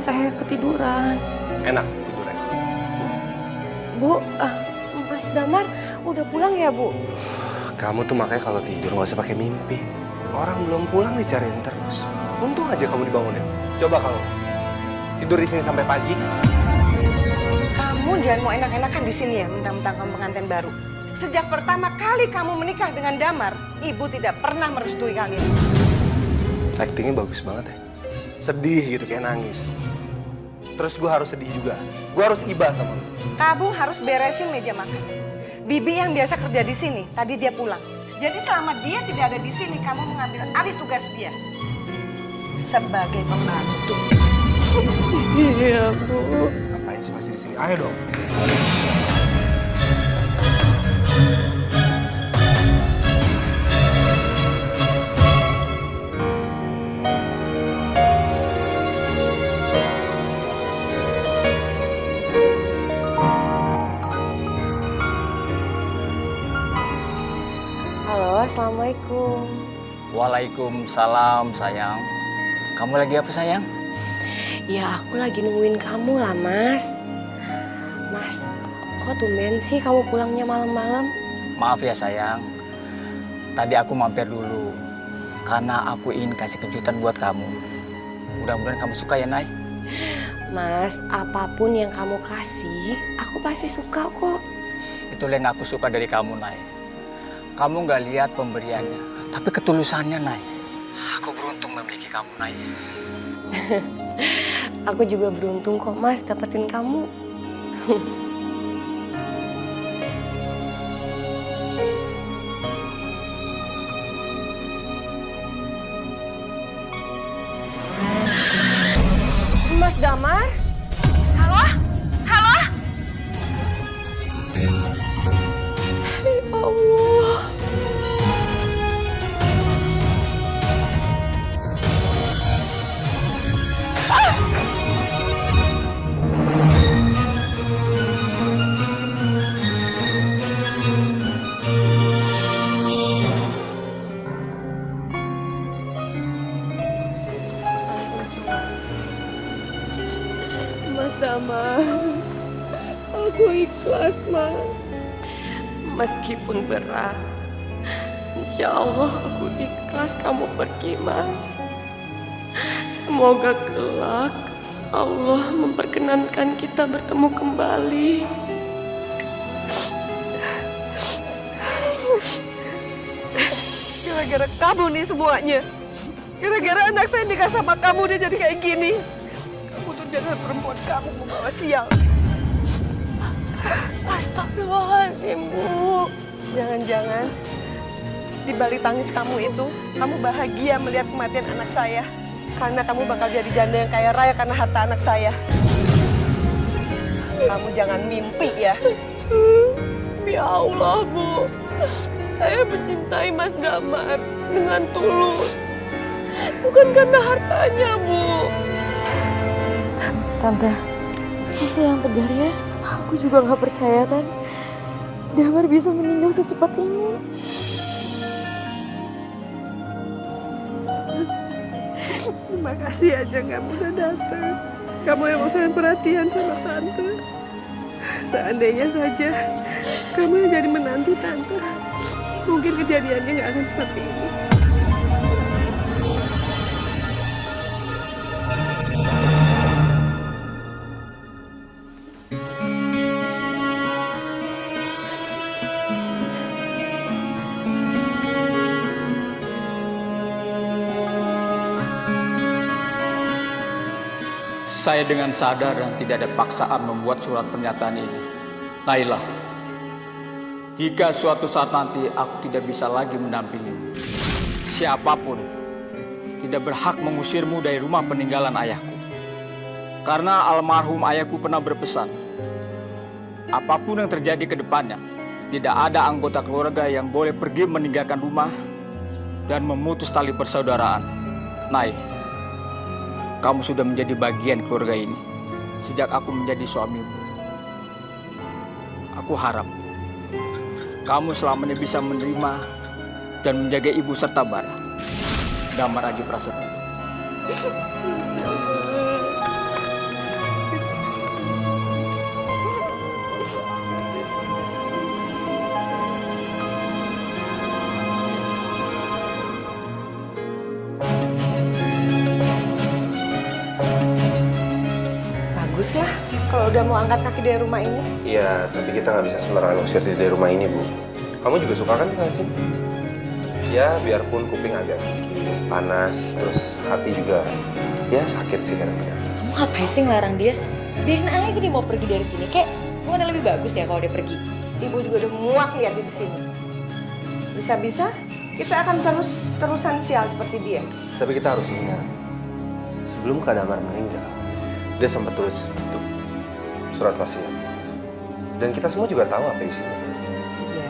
saya ketiduran. Enak tidurnya. Bu, Mas Damar udah pulang ya, Bu? Kamu tuh makanya kalau tidur nggak usah pakai mimpi. Orang belum pulang dicariin terus. Untung aja kamu dibangunin. Coba kalau tidur di sini sampai pagi. Kamu jangan mau enak-enakan di sini ya, mentang-mentang kamu pengantin baru. Sejak pertama kali kamu menikah dengan Damar, ibu tidak pernah merestui kalian. Actingnya bagus banget ya. Sedih gitu kayak nangis. Terus gue harus sedih juga. Gue harus iba sama lu. Kamu harus beresin meja makan. Bibi yang biasa kerja di sini, tadi dia pulang. Jadi selama dia tidak ada di sini, kamu mengambil alih tugas dia sebagai pembantu. Iya, Bu. Ngapain sih masih di sini? Ayo dong. Halo, Assalamualaikum. Waalaikumsalam sayang. Kamu lagi apa sayang? Ya, aku lagi nungguin kamu lah, Mas. Mas, kok tumben sih kamu pulangnya malam-malam? Maaf ya sayang. Tadi aku mampir dulu. Karena aku ingin kasih kejutan buat kamu. Mudah-mudahan kamu suka ya, Nay. Mas, apapun yang kamu kasih, aku pasti suka kok. Itu yang aku suka dari kamu, Nay. Kamu nggak lihat pemberiannya, tapi ketulusannya, Nay. Aku beruntung memiliki kamu, Nay. Aku juga beruntung kok, Mas, dapetin kamu. Mas Damar? Halo? Halo? Ya Allah. Mas Damar, aku ikhlas, Mas. Meskipun berat, insya Allah aku ikhlas kamu pergi, Mas. Semoga kelak Allah memperkenankan kita bertemu kembali. Gara-gara kamu nih semuanya. Gara-gara anak saya nikah sama kamu dia jadi kayak gini. Kamu tuh jangan perempuan kamu membawa sial. Astagfirullahaladzim, Bu. Jangan-jangan di balik tangis kamu itu, kamu bahagia melihat kematian anak saya. Karena kamu bakal jadi janda yang kaya raya karena harta anak saya. Kamu jangan mimpi ya. Ya Allah, Bu. Saya mencintai Mas Damar dengan tulus. Bukan karena hartanya, Bu. Tante, itu yang tegar ya. Aku juga gak percaya, Tan. Damar bisa meninggal secepat ini. Terima kasih aja kamu udah datang. Kamu emang sangat perhatian sama Tante. Seandainya saja kamu yang jadi menantu Tante, mungkin kejadiannya nggak akan seperti ini. Saya dengan sadar dan tidak ada paksaan membuat surat pernyataan ini. Nailah, jika suatu saat nanti aku tidak bisa lagi mendampingimu, siapapun tidak berhak mengusirmu dari rumah peninggalan ayahku. Karena almarhum ayahku pernah berpesan, apapun yang terjadi ke depannya, tidak ada anggota keluarga yang boleh pergi meninggalkan rumah dan memutus tali persaudaraan. Nai, kamu sudah menjadi bagian keluarga ini sejak aku menjadi suamimu. Aku harap kamu selamanya bisa menerima dan menjaga ibu serta Bara. Damar Aji Prasetya. baguslah kalau udah mau angkat kaki dari rumah ini. Iya, tapi kita nggak bisa sembarangan usir dia dari rumah ini, Bu. Kamu juga suka kan tinggal sini? Ya, biarpun kuping agak sedikit panas, terus hati juga ya sakit sih kadang-kadang. Kamu ngapain sih ngelarang dia? Biarin aja dia mau pergi dari sini. Kayak bukan lebih bagus ya kalau dia pergi. Ibu juga udah muak lihat dia di sini. Bisa-bisa kita akan terusan sial seperti dia. Tapi kita harus ingat, sebelum Kak Damar meninggal, dia sempat tulis itu surat wasiat. Dan kita semua juga tahu apa isinya.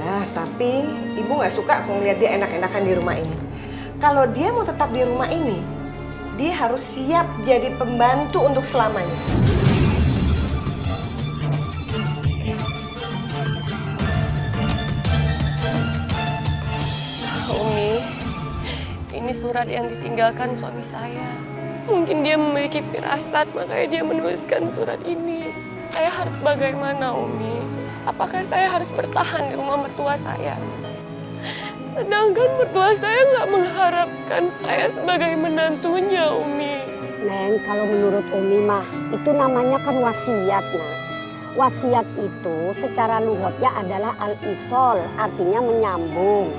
Ya, tapi ibu nggak suka aku ngeliat dia enak-enakan di rumah ini. Kalau dia mau tetap di rumah ini, dia harus siap jadi pembantu untuk selamanya. Umi, ini surat yang ditinggalkan suami saya. Mungkin dia memiliki firasat, makanya dia menuliskan surat ini. Saya harus bagaimana, Umi? Apakah saya harus bertahan di rumah mertua saya? Sedangkan mertua saya nggak mengharapkan saya sebagai menantunya, Umi. Neng, kalau menurut Umi mah, itu namanya kan wasiat, nah. Wasiat itu secara lughotnya adalah al-isol, artinya menyambung.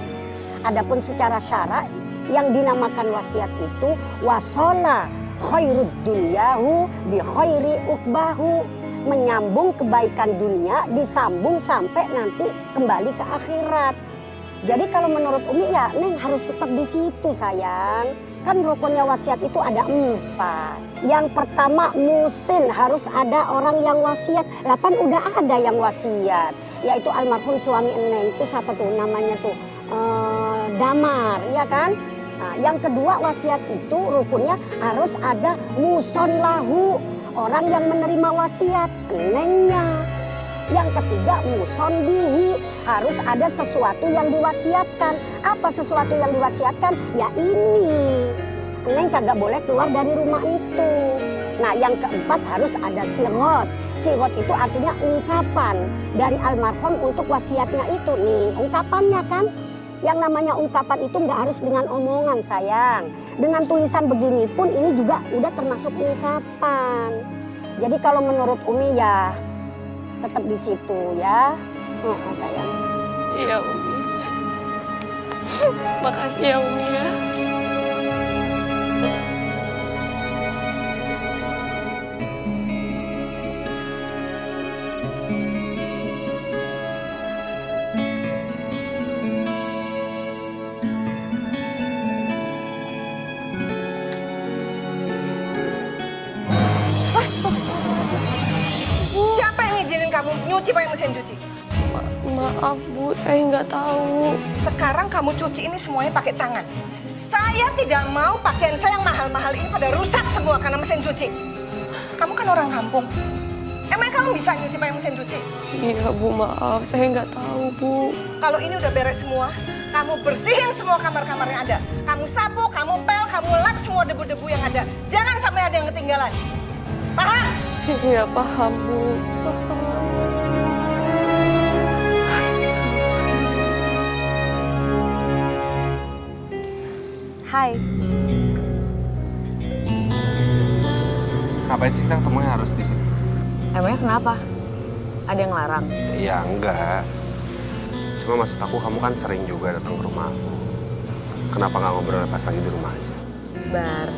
Adapun secara syara, yang dinamakan wasiat itu wasola khairud dunyahu bi khairi ukbahu. Menyambung kebaikan dunia, disambung sampai nanti kembali ke akhirat. Jadi kalau menurut Umi ya, Neng harus tetap di situ sayang. Kan rukunnya wasiat itu ada 4. Yang pertama musin, harus ada orang yang wasiat. Lapan udah ada yang wasiat, yaitu almarhum suami Neng itu siapa tuh namanya tuh Damar, ya kan? Nah, yang kedua wasiat itu rukunnya harus ada muson lahu, orang yang menerima wasiat, Nengnya. Yang ketiga muson bihi, harus ada sesuatu yang diwasiatkan. Apa sesuatu yang diwasiatkan? Ya ini, Neng kagak boleh keluar dari rumah itu. Nah yang keempat harus ada sirot. Sirot itu artinya ungkapan dari almarhum untuk wasiatnya itu. Nih ungkapannya kan. Yang namanya ungkapan itu nggak harus dengan omongan sayang. Dengan tulisan begini pun ini juga udah termasuk ungkapan. Jadi kalau menurut Umi ya tetap di situ ya, sayang. Iya, Umi. Makasih ya, Umi ya. Siapa yang ngizinin kamu nyuci pakai mesin cuci? Maaf, Bu. Saya nggak tahu. Sekarang kamu cuci ini semuanya pakai tangan. Saya tidak mau pakaian saya yang mahal-mahal ini pada rusak semua karena mesin cuci. Kamu kan orang kampung. Emang kamu bisa nyuci pakai mesin cuci? Iya, Bu. Maaf. Saya nggak tahu, Bu. Kalau ini udah beres semua, kamu bersihin semua kamar-kamar yang ada. Kamu sapu, kamu pel, kamu lap semua debu-debu yang ada. Jangan sampai ada yang ketinggalan. Paham? Iya, paham, Bu. Paham. Hai. Ngapain sih kita ketemunya harus di sini? Emangnya kenapa? Ada yang larang? Ya enggak. Cuma maksud aku kamu kan sering juga datang ke rumah aku. Kenapa nggak ngobrol pas lagi di rumah aja? Bar,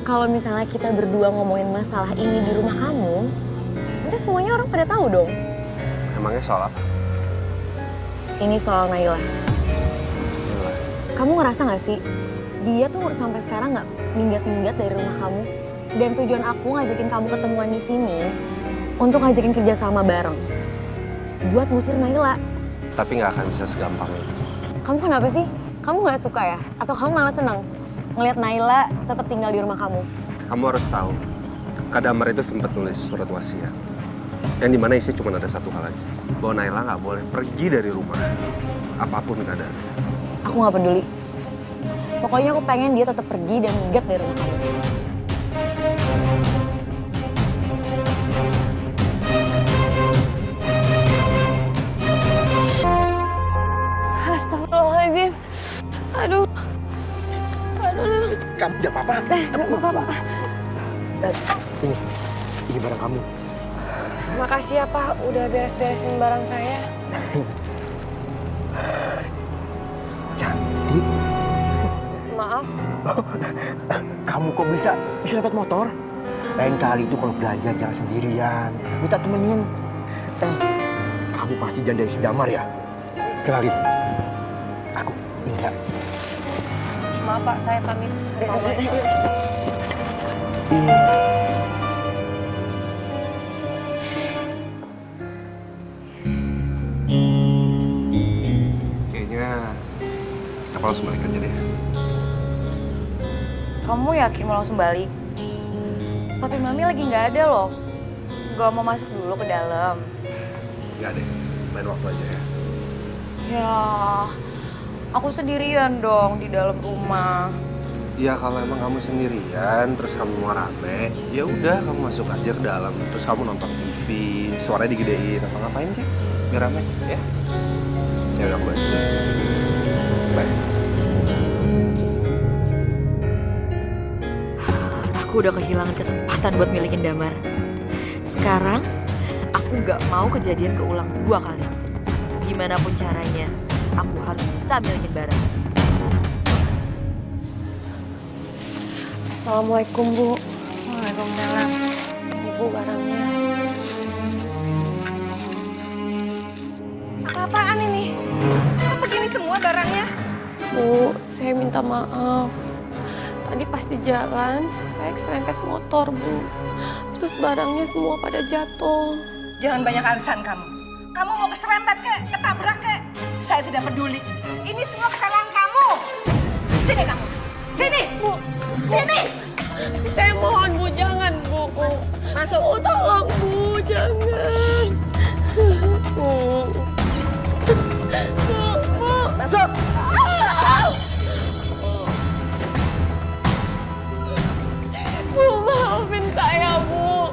kalau misalnya kita berdua ngomongin masalah ini di rumah kamu, nanti semuanya orang pada tahu dong. Emangnya soal apa? Ini soal Naila. Gila. Kamu ngerasa gak sih, dia tuh sampai sekarang gak minggat-minggat dari rumah kamu. Dan tujuan aku ngajakin kamu ketemuan di sini untuk ngajakin kerja sama bareng. Buat ngusir Naila. Tapi nggak akan bisa segampang itu. Kamu kenapa sih? Kamu gak suka ya? Atau kamu malah senang ngelihat Naila tetap tinggal di rumah kamu? Kamu harus tahu, Kak Damar itu sempat nulis surat wasiat. Yang dimana isi cuma ada satu hal aja. Bahwa Naila nggak boleh pergi dari rumah. Apapun keadaannya. Aku gak peduli. Pokoknya aku pengen dia tetap pergi dan minggat dari rumah kamu. Astagfirullahaladzim. Aduh. Aduh. Kamu tidak apa-apa. Nggak apa-apa. Ini, Ini barang kamu. Makasih ya Pak, udah beres-beresin barang saya. Cantik. Maaf, Kamu kok bisa dapat motor? Lain kali itu kalau belanja jangan sendirian. Minta temenin. Kamu pasti janda si Damar ya? Kenalin. Aku Indra. maaf Pak, saya pamit. Assalamualaikum. Kayaknya aku langsung balik aja deh. Kamu yakin mau langsung balik? Papi Mami lagi nggak ada loh. Gak mau masuk dulu ke dalam. Nggak deh, main waktu aja ya. Ya, aku sendirian dong di dalam rumah. Ya kalau emang kamu sendirian, terus kamu mau rame, ya udah kamu masuk aja ke dalam, terus kamu nonton TV, suaranya digedein atau ngapain sih, biar rame, ya. Ya udah aku balik. Bye. Aku udah kehilangan kesempatan buat milikin Damar. Sekarang, aku nggak mau kejadian keulang 2 kali. Gimana pun caranya, aku harus bisa milikin barang. Assalamualaikum Bu. Waalaikumsalam. Ibu barangnya. Apa-apaan ini? Kok begini semua barangnya? Bu, saya minta maaf. Tadi pas di jalan, saya keserempet motor, Bu. Terus barangnya semua pada jatuh. Jangan banyak alasan kamu. Kamu mau keserempet kek, ketabrak kek. Saya tidak peduli. Ini semua kesalahan kamu. Sini kamu. Sini. Bu, Sini. saya mohon Bu, jangan Bu. Masuk. Bu, tolong Bu, jangan. Bu. Bu. Masuk. Bu, maafin saya, Bu.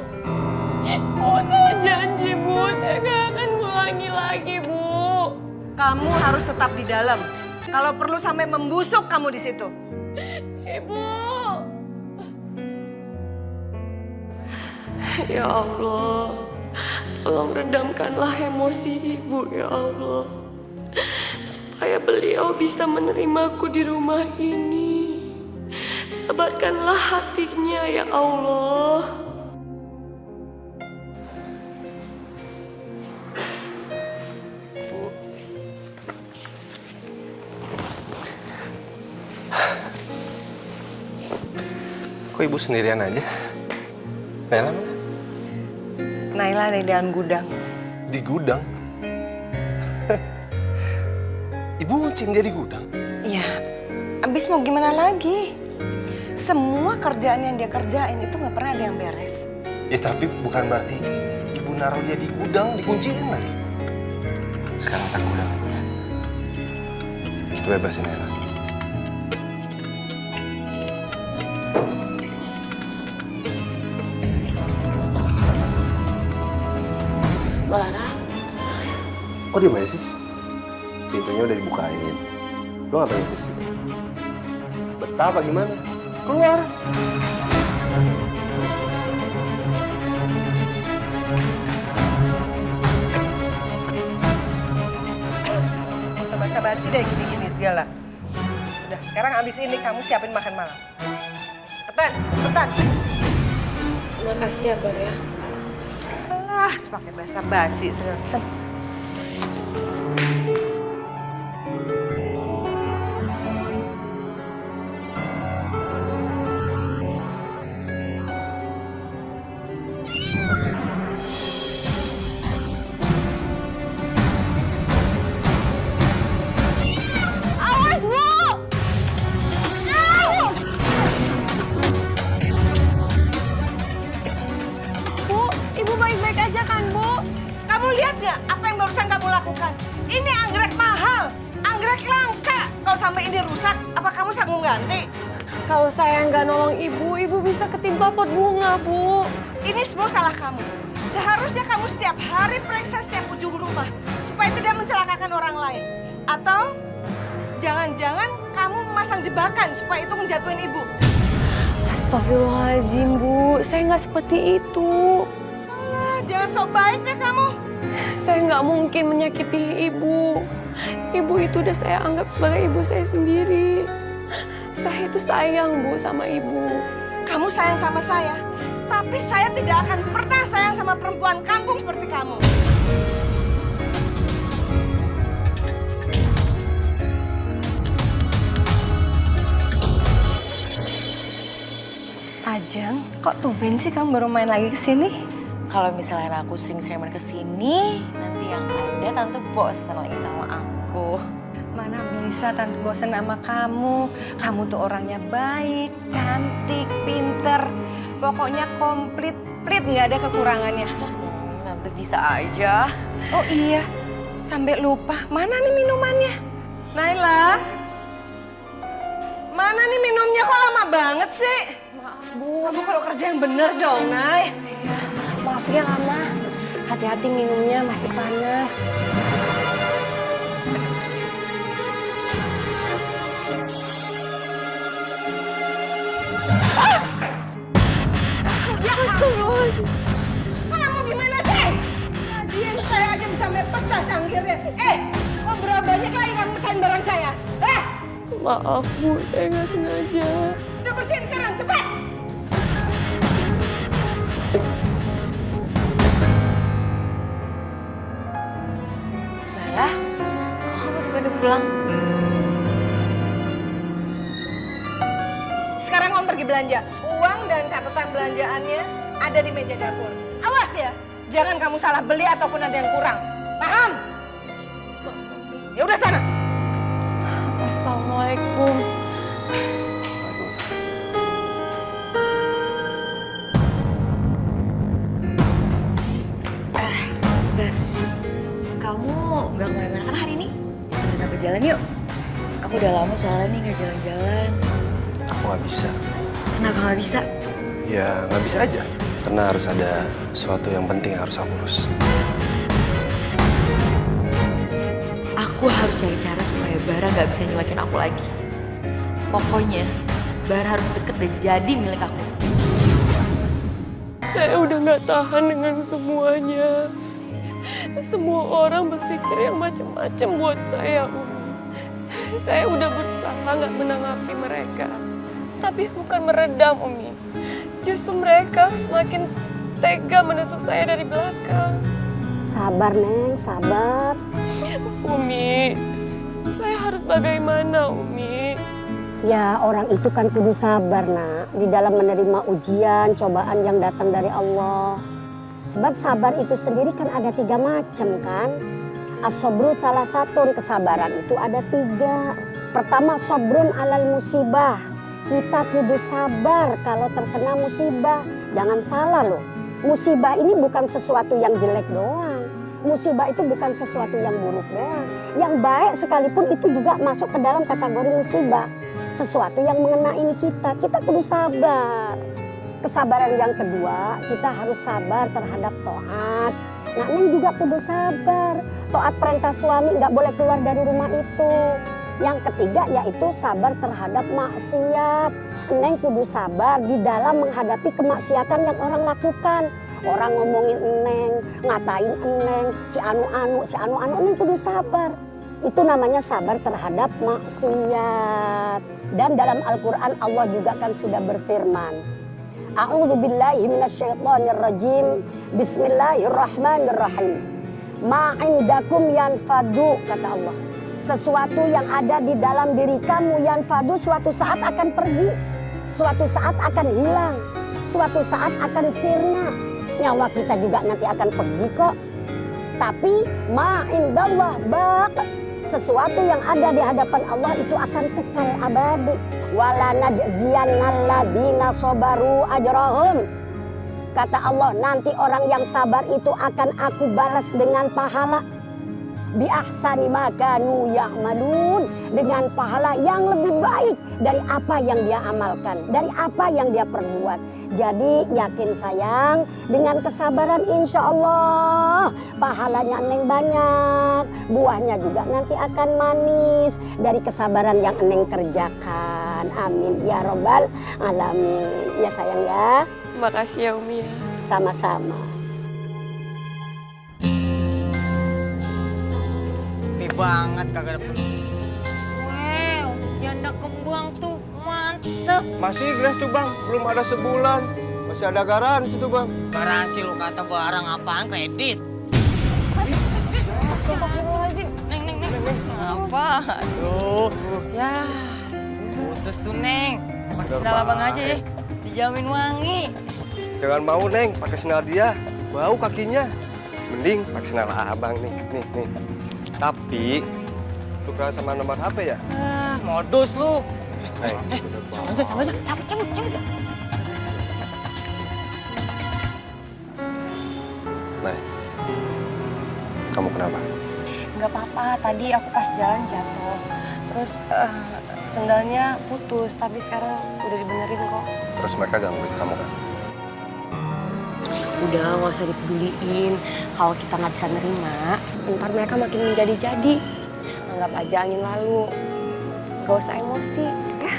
Bu, saya janji, Bu. Saya gak akan ngulangi lagi, Bu. Kamu harus tetap di dalam. Kalau perlu sampai membusuk kamu di situ. Ibu. Ya Allah, tolong redamkanlah emosi Ibu, ya Allah. Supaya beliau bisa menerimaku di rumah ini. Sabarkanlah hatinya, ya Allah. Kok ibu sendirian aja? Nailah mana? Naila ada di dalam gudang. Di gudang? Ibu nguncin dia di gudang? Iya, abis mau gimana lagi? Semua kerjaan yang dia kerjain itu nggak pernah ada yang beres. Ya tapi bukan berarti ibu naruh dia di gudang, dikunciin lagi. Sekarang kita ke gudang ibu ya. Kita bebasin Nailah. Bara, Kok diem aja sih? Pintunya udah dibukain. Lo ngapain di situ? Betah apa gimana? Keluar! Basa-basi deh gini-gini segala. Udah, sekarang abis ini kamu siapin makan malam. Cepetan, cepetan. makasih ya, Bar ya. Alah, pakai basa-basi segala. Awas, Bu! Bu, Ibu baik-baik aja kan, Bu? Kamu lihat nggak apa yang barusan kamu lakukan? Ini anggrek mahal, anggrek langka. Kalau sampai ini rusak, apa kamu sanggup ganti? Kalau saya nggak nolong Ibu, Ibu bisa ketimpa pot bunga, Bu. Ini semua salah kamu. Seharusnya kamu setiap hari periksa setiap ujung rumah supaya tidak mencelakakan orang lain. Atau jangan-jangan kamu memasang jebakan supaya itu menjatuhin ibu. Astagfirullahaladzim, Bu. Saya nggak seperti itu. Jangan sok baik deh kamu. Saya nggak mungkin menyakiti Ibu. Ibu itu udah saya anggap sebagai ibu saya sendiri. Saya itu sayang, Bu, sama Ibu. Kamu sayang sama saya, tapi saya tidak akan pernah sayang sama perempuan kampung seperti kamu. Ajeng, kok tumben sih kamu baru main lagi ke sini? Kalau misalnya aku sering-sering main kesini, nanti yang ada tante bosan lagi sama aku. Mana bisa tante bosan sama kamu? Kamu tuh orangnya baik, cantik, pinter. Pokoknya komplit, nggak ada kekurangannya. Tante bisa aja. Oh iya, sampai lupa. Mana nih minumannya? Naila? Mana nih minumnya? Kok lama banget sih? Bu, Kamu kalau kerja yang bener dong, Nay. maaf ya lama. Hati-hati minumnya masih panas. Astagfirullahaladzim. Kamu gimana sih? Lagian saya aja bisa sampai pecah cangkirnya. Kok berapa banyak lagi kamu pecahin barang saya? Maaf, Bu. Saya nggak sengaja. Udah bersihin sekarang, cepat! Bara, kok kamu juga udah pulang? Sekarang kamu pergi belanja. Uang dan catatan belanjaannya ada di meja dapur. Awas ya, jangan kamu salah beli ataupun ada yang kurang. Paham? Ya udah sana. Assalamualaikum. Kamu nggak kemana-mana kan hari ini? Kita berjalan yuk. Aku udah lama soalnya nih nggak jalan-jalan. Aku nggak bisa. Kenapa nggak bisa? Ya nggak bisa aja. Karena harus ada sesuatu yang penting yang harus aku urus. Aku harus cari cara supaya Bara nggak bisa nyuakin aku lagi. Pokoknya Bara harus deket dan jadi milik aku. Saya udah nggak tahan dengan semuanya. Semua orang berpikir yang macam-macam buat saya, Umi. Saya udah berusaha nggak menanggapi mereka. Tapi bukan meredam, Umi. Justru mereka semakin tega menusuk saya dari belakang. Sabar, Neng, sabar. Umi, saya harus bagaimana, Umi? Ya, orang itu kan kudu sabar, nak. Di dalam menerima ujian, cobaan yang datang dari Allah. Sebab sabar itu sendiri kan ada 3 macam kan. As-sabru salasatun, kesabaran itu ada 3. Pertama, sabrun alal musibah. Kita kudu sabar kalau terkena musibah. Jangan salah loh. Musibah ini bukan sesuatu yang jelek doang. Musibah itu bukan sesuatu yang buruk doang. Yang baik sekalipun itu juga masuk ke dalam kategori musibah. Sesuatu yang mengenai kita kudu sabar. Kesabaran yang kedua, kita harus sabar terhadap taat. Nah, Neng juga kudu sabar. Taat perintah suami nggak boleh keluar dari rumah itu. Yang ketiga yaitu sabar terhadap maksiat. Neng kudu sabar di dalam menghadapi kemaksiatan yang orang lakukan. Orang ngomongin Neng, ngatain Neng, si anu, Neng kudu sabar. Itu namanya sabar terhadap maksiat. Dan dalam Al-Quran Allah juga kan sudah berfirman. A'udzubillahi minasyaitonirrajim. Bismillahirrahmanirrahim. Ma'indakum yanfadu, kata Allah. Sesuatu yang ada di dalam diri kamu yanfadu suatu saat akan pergi. Suatu saat akan hilang. Suatu saat akan sirna. Nyawa kita juga nanti akan pergi kok. Tapi ma'indallah baq. Sesuatu yang ada di hadapan Allah itu akan kekal abadi. Wala najziyannal ladzina sabaru ajrahum. Kata Allah, nanti orang yang sabar itu akan aku balas dengan pahala. Bi ahsani ma kanu ya'malun, dengan pahala yang lebih baik dari apa yang dia amalkan, dari apa yang dia perbuat. Jadi yakin sayang, dengan kesabaran insya Allah pahalanya Neng banyak, buahnya juga nanti akan manis dari kesabaran yang Neng kerjakan. Amin ya robbal alamin. Ya sayang ya. Makasih ya Umi ya. Sama-sama. Sepi banget kagak dapet. Wow, janda kembang tuh mantep. Masih gres tuh bang, belum ada sebulan. Masih ada garansi tuh bang. Garansi lu kata barang apaan kredit? Neng. Apa? Aduh, ya putus tuh Neng. Pakai sendal abang aja ya, dijamin wangi. Jangan mau Neng, pakai sendal dia. Bau kakinya. Mending pakai sendal abang nih. Tapi, tukeran sama nomor HP ya? Modus lu. Sama aja. Cabut. Nah, kamu kenapa? Nggak apa-apa, tadi aku pas jalan jatuh. Terus sendalnya putus, tapi sekarang udah dibenerin kok. Terus mereka gangguin kamu kan? Udah, nggak usah dipeduliin. Kalau kita nggak bisa nerima, ntar mereka makin menjadi-jadi. Anggap aja angin lalu. Gak usah emosi, ya.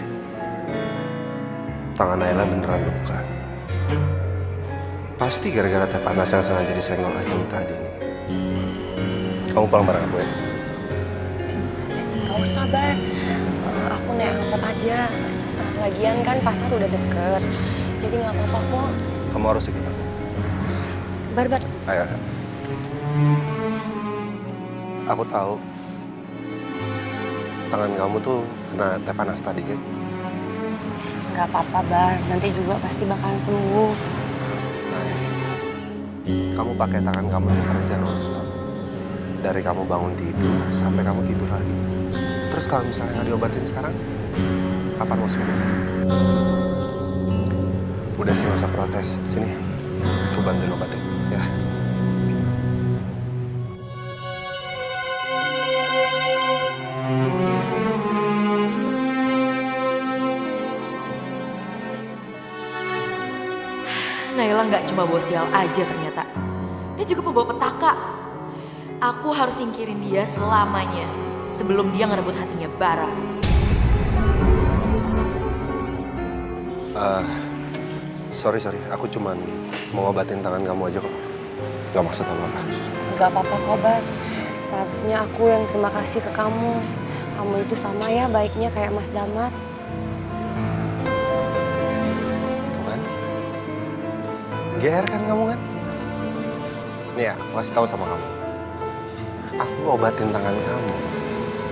Tangan Naila beneran luka. Pasti gara-gara teh panas yang sengaja disenggol Ajeng tadi nih. Kamu pulang bareng aku ya? Gak usah, Bar. Aku naik angkot aja. Lagian kan pasar udah deket. Jadi nggak apa-apa kok. Kamu harus ikut aku. Bar. Ayo. Aku tahu tangan kamu tuh kena teh panas tadi kan? Nggak apa-apa, Bar. Nanti juga pasti bakalan sembuh. Kamu pakai tangan kamu untuk kerja non-stop. Dari kamu bangun tidur sampai kamu tidur lagi. Terus kalau misalnya nggak diobatin sekarang, kapan mau sembuh? Udah sih nggak usah protes. Sini, coba bantuin obatin ya. Naila nggak cuma bawa sial aja ternyata. Dia juga pembawa petaka. Aku harus singkirin dia selamanya sebelum dia ngerebut hatinya Bara. Sorry. Aku cuman mau ngobatin tangan kamu aja kok. Gak maksud apa-apa. Nggak apa-apa kok, Bar. Seharusnya aku yang terima kasih ke kamu. Kamu itu sama ya baiknya kayak Mas Damar. Tuh kan? GR kan kamu kan? Nih ya, aku kasih tahu sama kamu. Aku ngobatin tangan kamu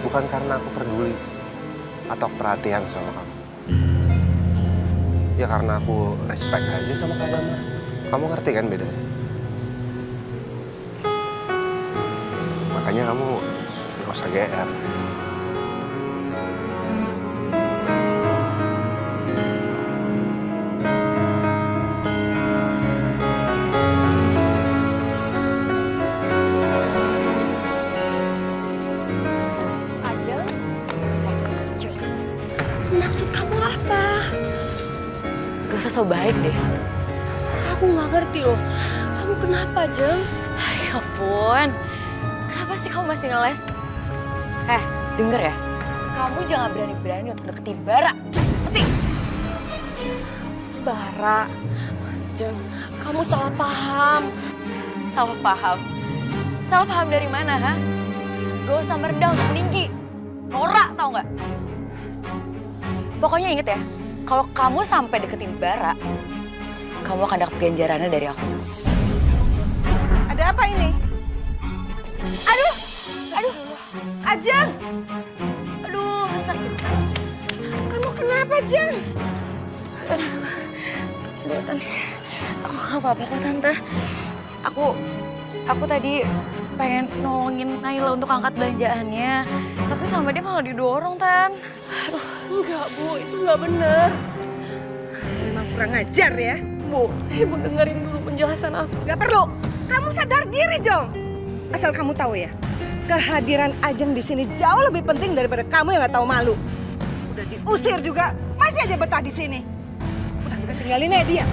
bukan karena aku peduli atau perhatian sama kamu. Ya karena aku respect aja sama Kak Damar. Kamu ngerti kan bedanya? Makanya kamu gak usah GR. Maksud kamu apa? Gak usah so baik deh. Aku nggak ngerti loh. Kamu kenapa, Jeng? Ya ampun. Kenapa sih kamu masih ngeles? Denger ya. Kamu jangan berani-berani untuk deketin Bara. Ngerti? Bara, Jeng, kamu salah paham. Salah paham. Salah paham dari mana, ha? Gak usah merendah untuk meninggi. Norak, tau nggak? Pokoknya inget ya, kalau kamu sampai deketin Bara, kamu akan dapat ganjarannya dari aku. Ada apa ini? Aduh, Ajeng. Aduh, sakit. Kamu kenapa, Jeng? Aku gak apa-apa kok, Tante. Aku tadi pengen nolongin Naila untuk angkat belanjaannya. Tapi sama dia malah didorong, Tan. Aduh, enggak, Bu. Itu enggak benar. Memang kurang ajar ya. Bu, Ibu dengerin dulu penjelasan aku. Gak perlu. Kamu sadar diri dong. Asal kamu tahu ya, kehadiran Ajeng di sini jauh lebih penting daripada kamu yang gak tahu malu. Udah diusir juga, masih aja betah di sini. Udah kita tinggalin aja dia.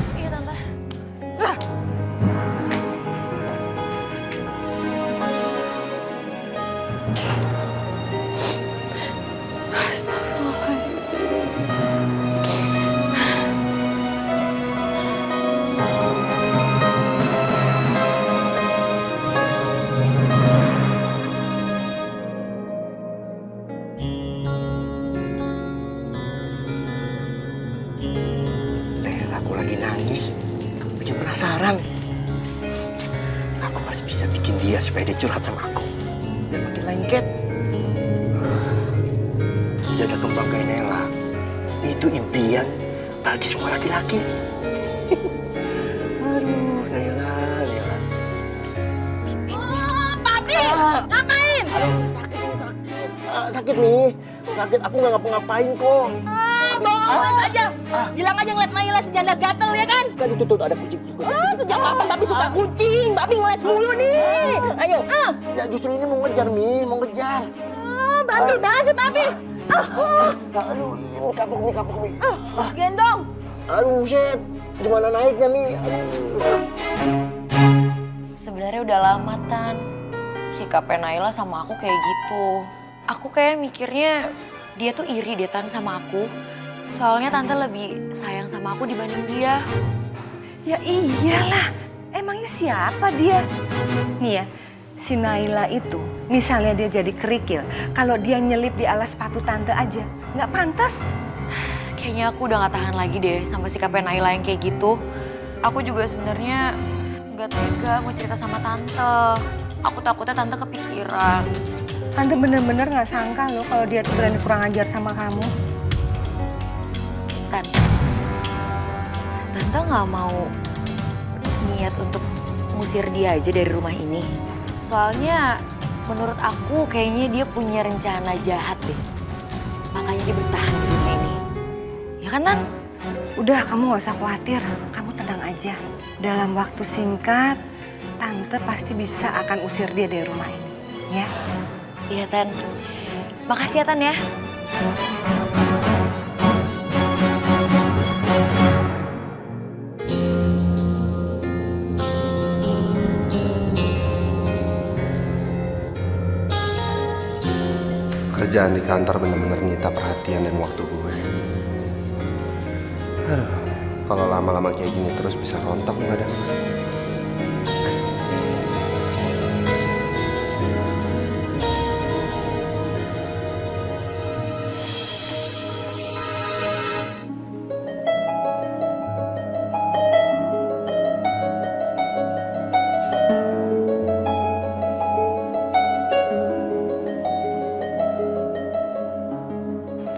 Lela, aku lagi nangis. Bikin penasaran. Aku masih bisa bikin dia supaya dia curhat sama aku. Dan makin lengket. Jaga kembang kayak Nela. Itu impian bagi semua laki-laki. Aduh, Nela, Nela. Papi, ngapain? Aduh, sakit nih, sakit. Sakit nih. Sakit, aku nggak ngapa-ngapain kok. Bohong awas aja. Bilang aja ngeliat Naila sejanda gatel ya kan? Kan itu tuh ada kucing. Sejak kapan Papi suka kucing? Papi ngeles mulu nih. Ayo, Ya justru ini mau ngejar, Mi. Mau ngejar. Papi banget sih Papi. Aduh, ini kapok, Mi. Gendong. Aduh, shit. Gimana naiknya, Mi? Aduh. Sebenarnya udah lama, Tan. Sikapnya Naila sama aku kayak gitu. Aku kayak mikirnya dia tuh iri deh, Tan, sama aku. Soalnya Tante lebih sayang sama aku dibanding dia. Ya iyalah, emangnya siapa dia? Nih ya, si Naila itu misalnya dia jadi kerikil, kalau dia nyelip di alas sepatu Tante aja, nggak pantas. Kayaknya aku udah gak tahan lagi deh sama sikapnya Naila yang kayak gitu. Aku juga sebenarnya nggak tega mau cerita sama Tante. Aku takutnya Tante kepikiran. Tante bener-bener nggak sangka loh kalau dia tuh berani kurang ajar sama kamu. Tante nggak mau niat untuk ngusir dia aja dari rumah ini. Soalnya menurut aku kayaknya dia punya rencana jahat deh. Makanya dia bertahan di rumah ini. Ya kan, Tan? Udah, kamu nggak usah khawatir. Kamu tenang aja. Dalam waktu singkat, Tante pasti bisa akan usir dia dari rumah ini. Ya? Iya, Tan. Makasih ya, Tan ya. Kerjaan di kantor bener-bener nyita perhatian dan waktu gue. Aduh, kalau lama-lama kayak gini terus bisa rontok badan gue.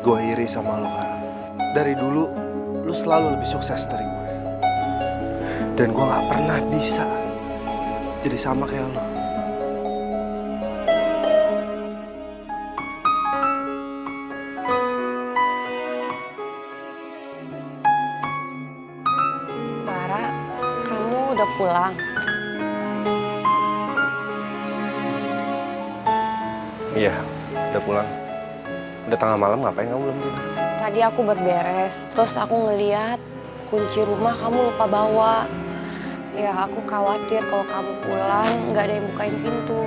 Gue iri sama lo, Kak. Dari dulu, lo selalu lebih sukses dari gue. Dan gue gak pernah bisa jadi sama kayak lo. Bara, kamu udah pulang? Iya, udah pulang. Udah tengah malam, ngapain kamu belum tidur? Tadi aku berberes, terus aku ngeliat kunci rumah kamu lupa bawa. Ya aku khawatir kalau kamu pulang nggak ada yang bukain pintu.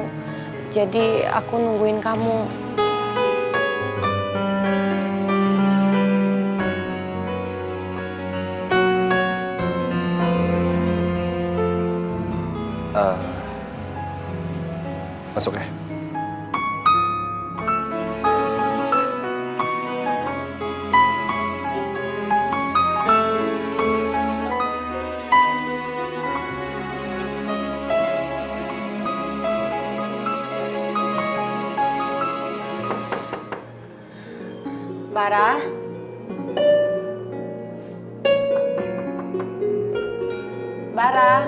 Jadi aku nungguin kamu. Masuk ya. Bara. Bara.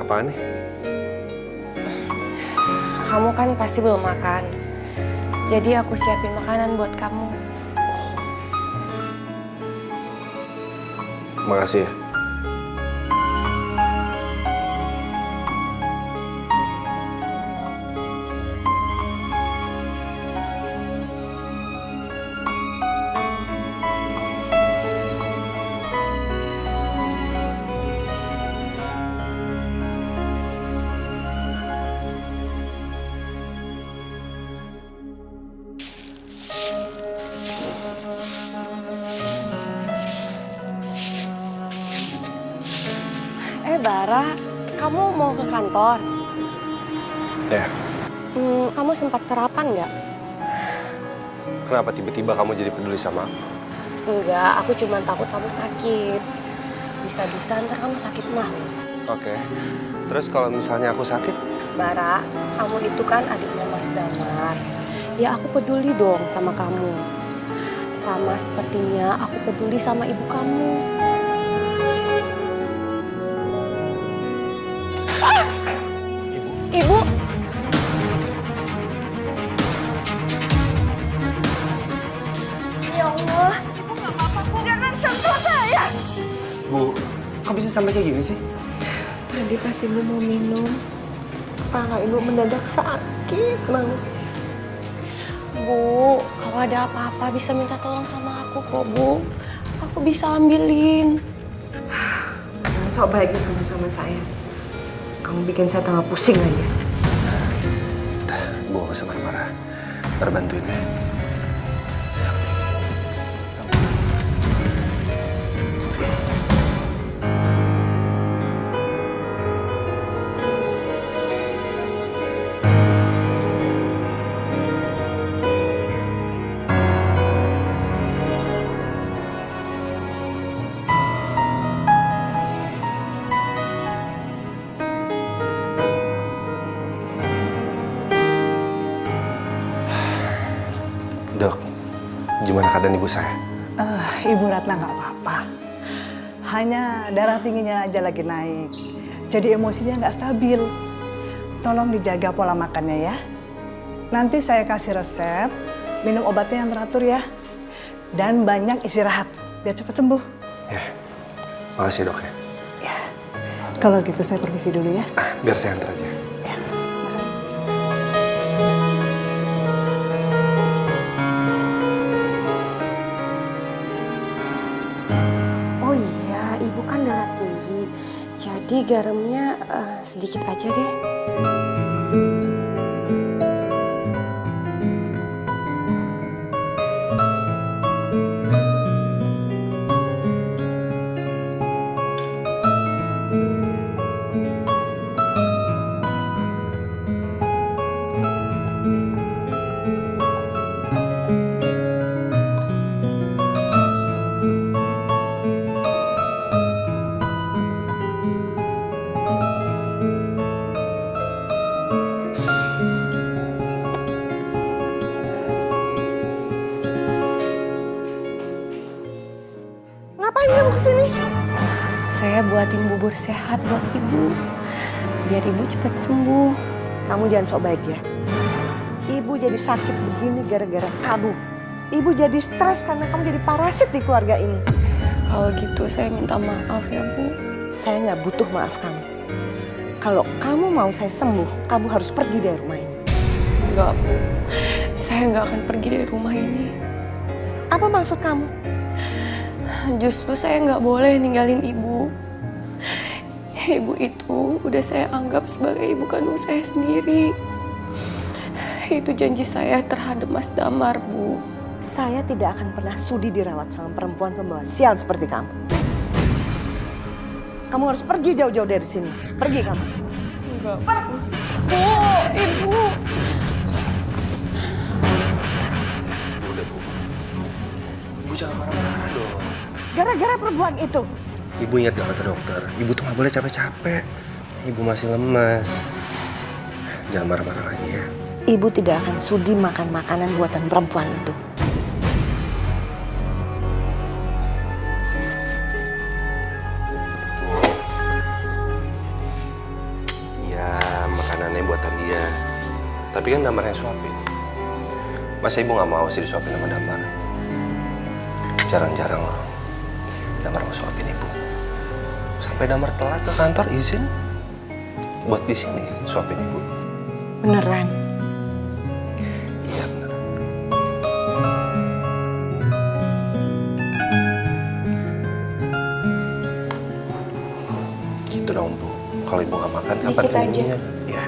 Apaan nih? Kamu kan pasti belum makan. Jadi aku siapin makanan buat kamu. Makasih ya. Bara, kamu mau ke kantor? Ya, Kamu sempat sarapan nggak? kenapa tiba-tiba kamu jadi peduli sama aku? Enggak, aku cuma takut kamu sakit. Bisa-bisa ntar kamu sakit mah. Oke, terus kalau misalnya aku sakit? Bara, kamu itu kan adiknya Mas Damar. Ya aku peduli dong sama kamu. Sama sepertinya aku peduli sama ibu kamu. Ibu? Ya Allah, ibu nggak apa-apa kok. Jangan sentuh saya. Bu, kok bisa sampai kayak gini sih? Tadi pas ibu mau minum, kepala ibu mendadak sakit banget. Bu, kalau ada apa-apa bisa minta tolong sama aku kok, Bu. Aku bisa ambilin. Sok baiknya kamu sama saya. Kamu bikin saya tambah pusing aja. Udah, Bu, gak usah marah-marah. Ntar bantuin ya. Dok, gimana keadaan ibu saya? Ibu Ratna nggak apa-apa. Hanya darah tingginya aja lagi naik. Jadi emosinya nggak stabil. Tolong dijaga pola makannya ya. Nanti saya kasih resep, minum obatnya yang teratur ya. Dan banyak istirahat, biar cepat sembuh. Ya, makasih dok ya. Kalau gitu saya permisi dulu ya. Biar saya antar aja. Oh iya, ibu kan darah tinggi. Jadi garamnya sedikit aja deh. Ngapain kamu kesini? Saya buatin bubur sehat buat ibu. Biar ibu cepat sembuh. Kamu jangan sok baik ya. Ibu jadi sakit begini gara-gara kamu. Ibu jadi stres karena kamu jadi parasit di keluarga ini. Kalau gitu saya minta maaf ya, Bu. Saya nggak butuh maaf kamu. Kalau kamu mau saya sembuh, kamu harus pergi dari rumah ini. Enggak, Bu. Saya nggak akan pergi dari rumah ini. Apa maksud kamu? Justru saya nggak boleh ninggalin ibu. Ibu itu udah saya anggap sebagai ibu kandung saya sendiri. Itu janji saya terhadap Mas Damar, Bu. Saya tidak akan pernah sudi dirawat sama perempuan pembawa sial seperti kamu. Kamu harus pergi jauh-jauh dari sini. Pergi kamu. Enggak, Bu. Bu, Ibu. Udah, Bu. Ibu jangan marah-marah dong. Gara-gara perempuan itu. Ibu ingat gak kata dokter? Ibu tuh gak boleh capek-capek. Ibu masih lemas. Jangan marah-marah lagi ya. Ibu tidak akan sudi makan makanan buatan perempuan itu. Ya, makanannya buatan dia. Tapi kan Damar yang suapin. Masa ibu gak mau sih disuapin sama Damar? Jarang-jarang loh. Damar mau suapin ibu. Sampai Damar telat ke kantor izin buat di sini suapin ibu. Beneran? Iya beneran. Gitu dong Bu. Kalau ibu nggak makan kapan Dikit aja. sembuhnya? Iya.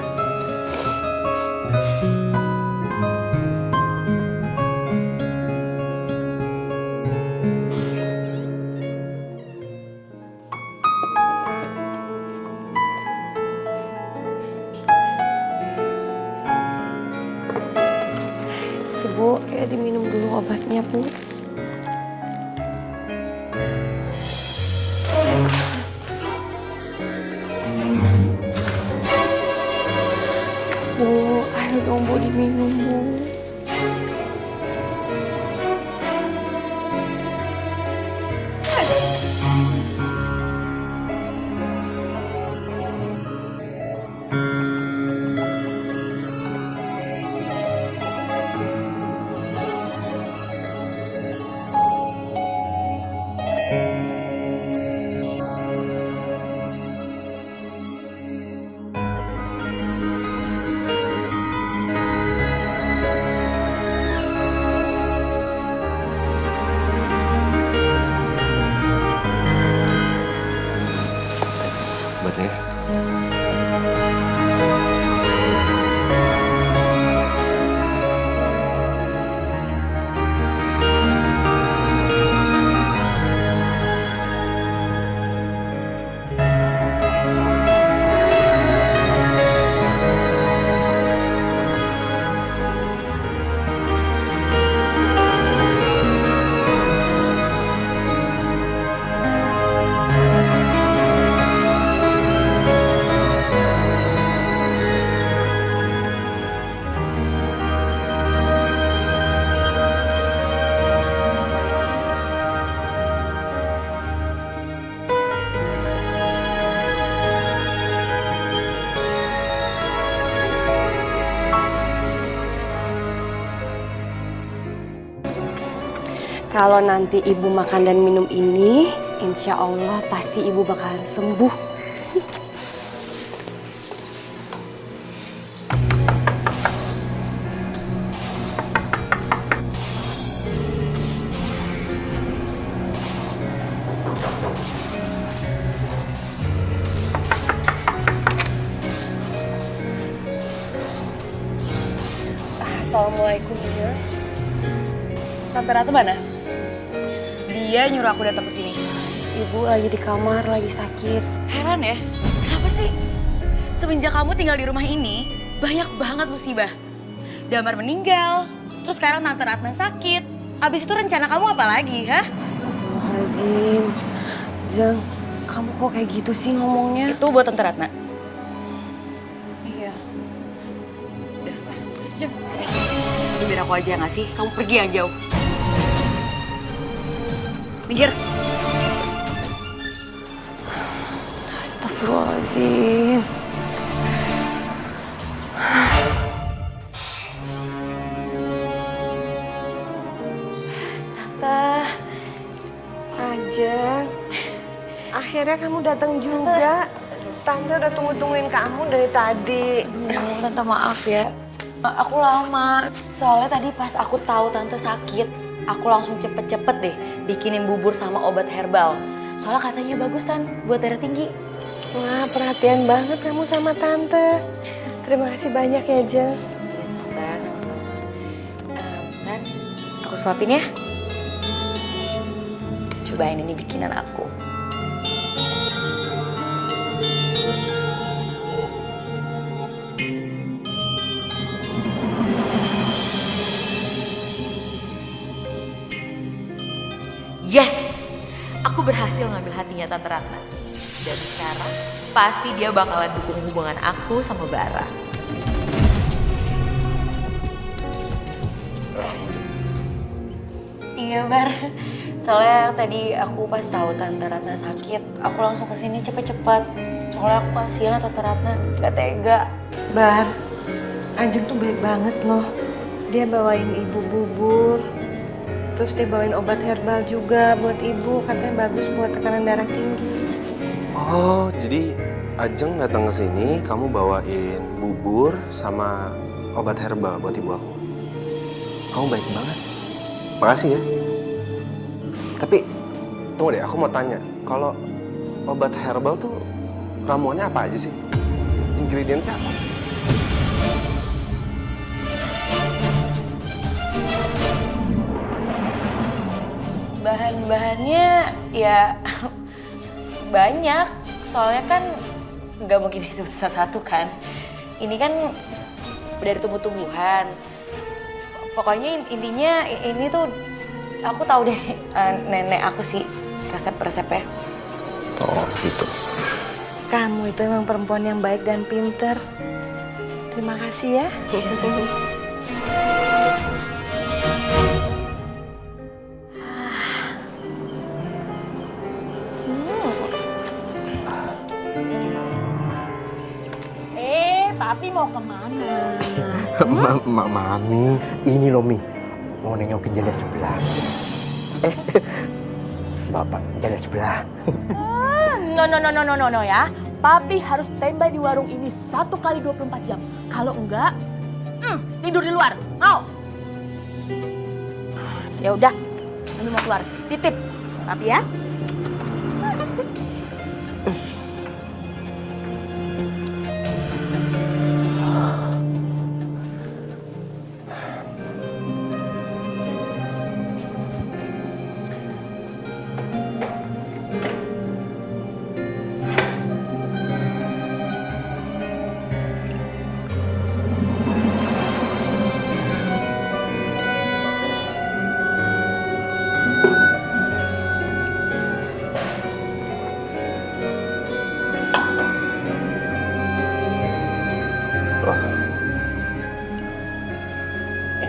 Bu, ya diminum dulu obatnya, Bu. Bu, ayo dong Bu diminum, Bu. Obatnya ya. Kalau nanti Ibu makan dan minum ini, insya Allah pasti Ibu bakalan sembuh. Assalamualaikum, Nia. Tante Ratu mana? Dia nyuruh aku datang ke sini. Ibu lagi di kamar, lagi sakit. Heran ya, kenapa sih? Semenjak kamu tinggal di rumah ini, banyak banget musibah. Damar meninggal, terus sekarang Tante Ratna sakit. Abis itu rencana kamu apa lagi, hah? Astagfirullahaladzim. Jeng, kamu kok kayak gitu sih ngomongnya? Itu buat Tante Ratna. Iya. Jeng, sini. Udah biar aku aja nggak sih? Kamu pergi yang jauh. Minggir. Astagfirullahaladzim. Tante, Ajeng, akhirnya kamu datang juga. Tante udah tungguin kamu dari tadi. Tante maaf ya, aku lama. Soalnya tadi pas aku tahu Tante sakit, aku langsung cepet-cepet deh bikinin bubur sama obat herbal. Soalnya katanya bagus Tan, buat darah tinggi. Wah, perhatian banget kamu sama Tante. Terima kasih banyak ya, Jeng. Tante, sama-sama. Tan, aku suapin ya. Cobain ini bikinan aku. Yes, aku berhasil ngambil hatinya Tante Ratna. Dan sekarang pasti dia bakalan dukung hubungan aku sama Bara. Iya Bar, soalnya tadi aku pas tahu Tante Ratna sakit, aku langsung kesini cepet-cepet. Soalnya aku kasihan Tante Ratna, gak tega. Bar, Ajeng tuh baik banget loh. Dia bawain ibu bubur. Terus dia bawain obat herbal juga buat ibu, katanya bagus buat tekanan darah tinggi. Oh, jadi Ajeng datang ke sini, kamu bawain bubur sama obat herbal buat ibu aku. Kamu baik banget. Makasih ya. Tapi tunggu deh, aku mau tanya, kalau obat herbal tuh ramuannya apa aja sih? Ingredientsnya apa? Bahan-bahannya ya banyak, soalnya kan nggak mungkin disebut satu-satu kan. Ini kan dari tumbuh-tumbuhan, Pokoknya intinya ini tuh aku tahu deh nenek aku sih resep-resepnya. Oh gitu. Kamu itu emang perempuan yang baik dan pinter. Terima kasih ya. Papi mau kemana? Mami, ini loh Mi, mau nengokin janda sebelah. Bapak janda sebelah. No ya. Papi harus standby di warung ini 1 kali 24 jam. Kalau enggak, tidur di luar. Mau? Ya udah, Mami mau keluar. Titip, Papi ya.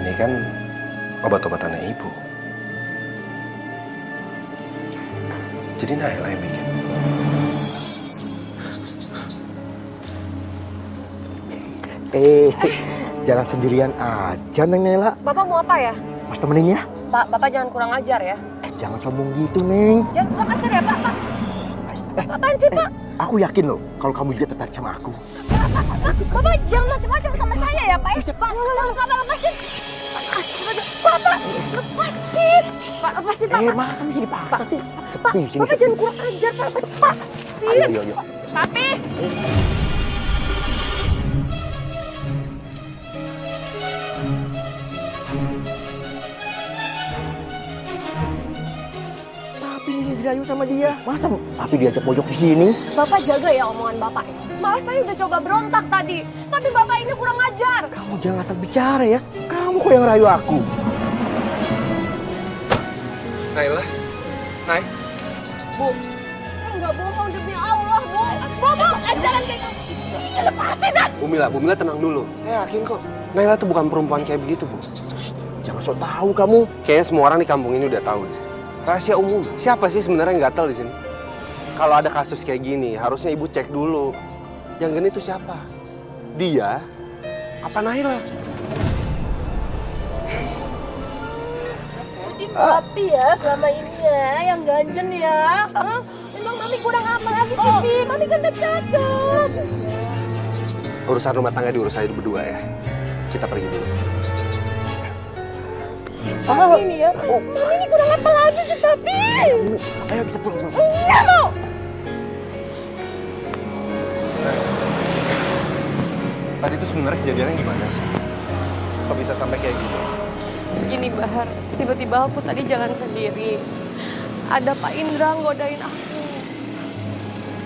Ini kan obat-obatannya ibu. Jadi Naila yang bikin. Jalan sendirian aja Neng Naila. Bapak mau apa ya? Mas temenin ya. Pak, Bapak jangan kurang ajar ya. Jangan sombong gitu Neng. Jangan kurang ajar ya, Pak. Apaan sih, Pak? Aku yakin loh kalau kamu juga tertarik sama aku. Bapak jangan macam-macam sama saya ya, Pak. Pak, tolong Bapak lepasin. Bapak, lepasin. Pak, lepasin, Pak. Masa bisa dipaksa sih? Pak, Bapak jangan kurang ajar, Pak. Lepasin. Ayo. Papi. Papi ini dirayu sama dia. Masa Papi diajak pojok di sini? Bapak jaga ya omongan Bapak ya. Malah saya udah coba berontak tadi. Tapi Bapak ini kurang ajar. Kamu jangan asal bicara ya. Kamu kok yang rayu aku. Naila, Nay. Bu, saya nggak bohong demi Allah, Bu. Bapak, ajaran kayak kamu. Lepasin, Dan. Bu Mila tenang dulu. Saya yakin kok. Naila tuh bukan perempuan kayak begitu, Bu. Jangan sok tahu kamu. Kayaknya semua orang di kampung ini udah tahu deh. Rahasia umum. Siapa sih sebenarnya yang gatel di sini? Kalau ada kasus kayak gini, harusnya ibu cek dulu. Yang gini tuh siapa? Dia? Apa Naila? Papi ya selama ini ya yang ganjen ya. Memang Mami kurang apa lagi sih, Pi? Mami kan udah cakep. Urusan rumah tangga diurus aja berdua ya. Kita pergi dulu. Papi ini ya. Mami ini kurang apa lagi sih, Papi? Ayo kita pulang. Enggak mau. Tadi itu sebenarnya kejadiannya gimana sih? Kok bisa sampai kayak gitu? Gini Bahar, tiba-tiba aku tadi jalan sendiri. Ada Pak Indra ngodain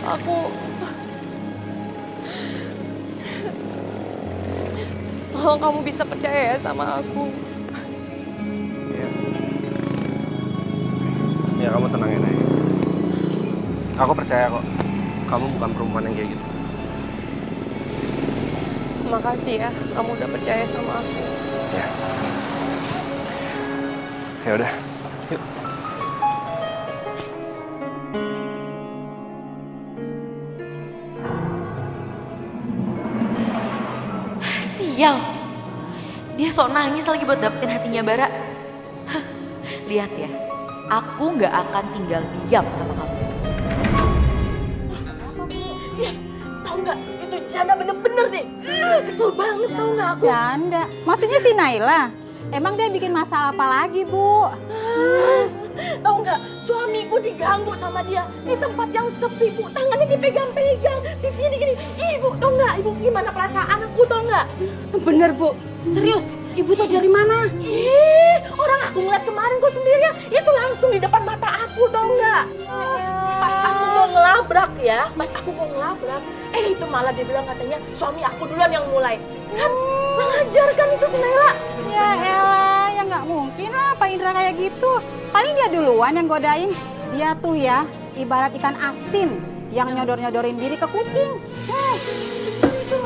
aku. Tolong kamu bisa percaya ya sama aku. Ya kamu tenang ya, Nay. Aku percaya kok. Kamu bukan perempuan yang kayak gitu. Makasih ya, kamu udah percaya sama aku. Ya. Ya udah. Yuk. Sial. Dia sok nangis lagi buat dapetin hatinya Bara. Hah, lihat ya, aku nggak akan tinggal diam sama kamu. Tahu nggak? Itu janda bener-bener deh. Kesel banget tahu nggak aku? Janda? Maksudnya si Naila? Emang dia bikin masalah apa lagi, Bu? Tahu nggak? Suamiku diganggu sama dia di tempat yang sepi, Bu. Tangannya dipegang-pegang, pipinya digini. Ibu, tahu nggak? Ibu gimana perasaan aku, tahu nggak? Bener, Bu. Serius? Ibu tahu dari mana? Orang aku ngeliat kemarin kok sendirian. Itu langsung di depan mata aku, tahu nggak? Pas aku mau ngelabrak ya, itu malah dia bilang katanya suami aku duluan yang mulai. Kan? wajar kan itu si Naila. Ya elah, ya nggak mungkin lah Pak Indra kayak gitu. Paling dia duluan yang godain. Dia tuh ya ibarat ikan asin yang nyodor-nyodorin diri ke kucing.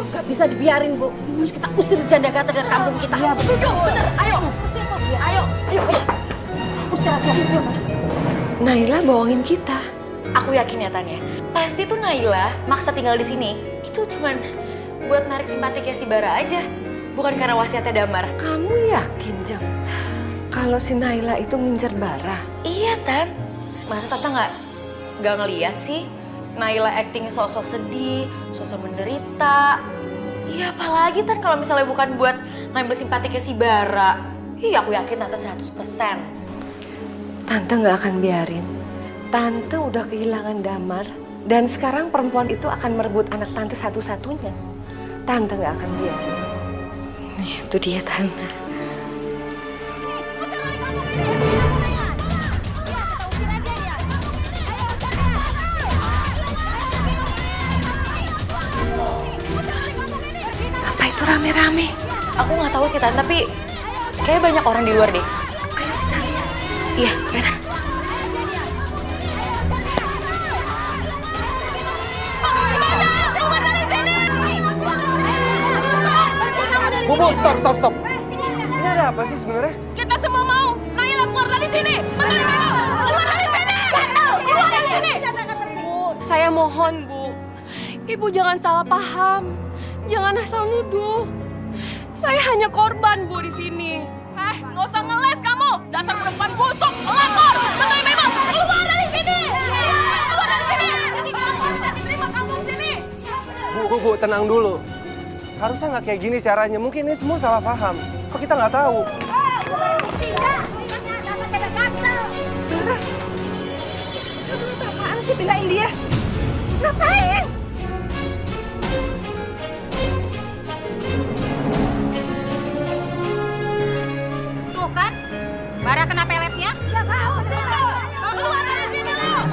Gak bisa dibiarin, Bu. Harus kita usir janda gata dari kampung kita. Iya, Setuju, bener. Ayo. Usir, Bu. Ayo. Usir aja. Naila bohongin kita. Aku yakin ya Tanya, pasti tuh Naila maksa tinggal di sini. Itu cuman buat narik simpatiknya si Bara aja. Bukan karena wasiatnya Damar. Kamu yakin, Jang? Kalau si Naila itu ngincer Bara? Iya, Tan. Masa Tante nggak ngeliat sih? Naila acting sosok sedih, sosok menderita. Iya, apalagi Tan kalau misalnya bukan buat ngambil simpatiknya si Bara. Iya, aku yakin Tante 100%. Tante nggak akan biarin. Tante udah kehilangan Damar. Dan sekarang perempuan itu akan merebut anak Tante satu-satunya. Tante nggak akan biarin. Itu dia, Tante. Apa itu rame-rame? Aku nggak tahu sih, Tan, tapi kayak banyak orang di luar deh. Iya, ya, Tan. Bu, stop. Ini ada apa sih sebenarnya? Kita semua mau Naila keluar dari sini. Betul, Ibu. Keluar dari sini. Keluar dari sini. Bu, saya mohon, Bu. Ibu jangan salah paham. Jangan asal nuduh. Saya hanya korban, Bu, di sini. Nggak usah ngeles kamu. Dasar perempuan busuk. Melakor. Betul, Ibu. Keluar dari sini. Keluar dari sini. Kamu tidak diterima kamu di sini. Bu, tenang dulu. Harusnya nggak kayak gini caranya. Mungkin ini semua salah paham. Kok kita nggak tahu? Apaan sih pindahin dia? Ngapain? Tuh kan, Bara kena peletnya. Ya kamu keluar dari sini lo.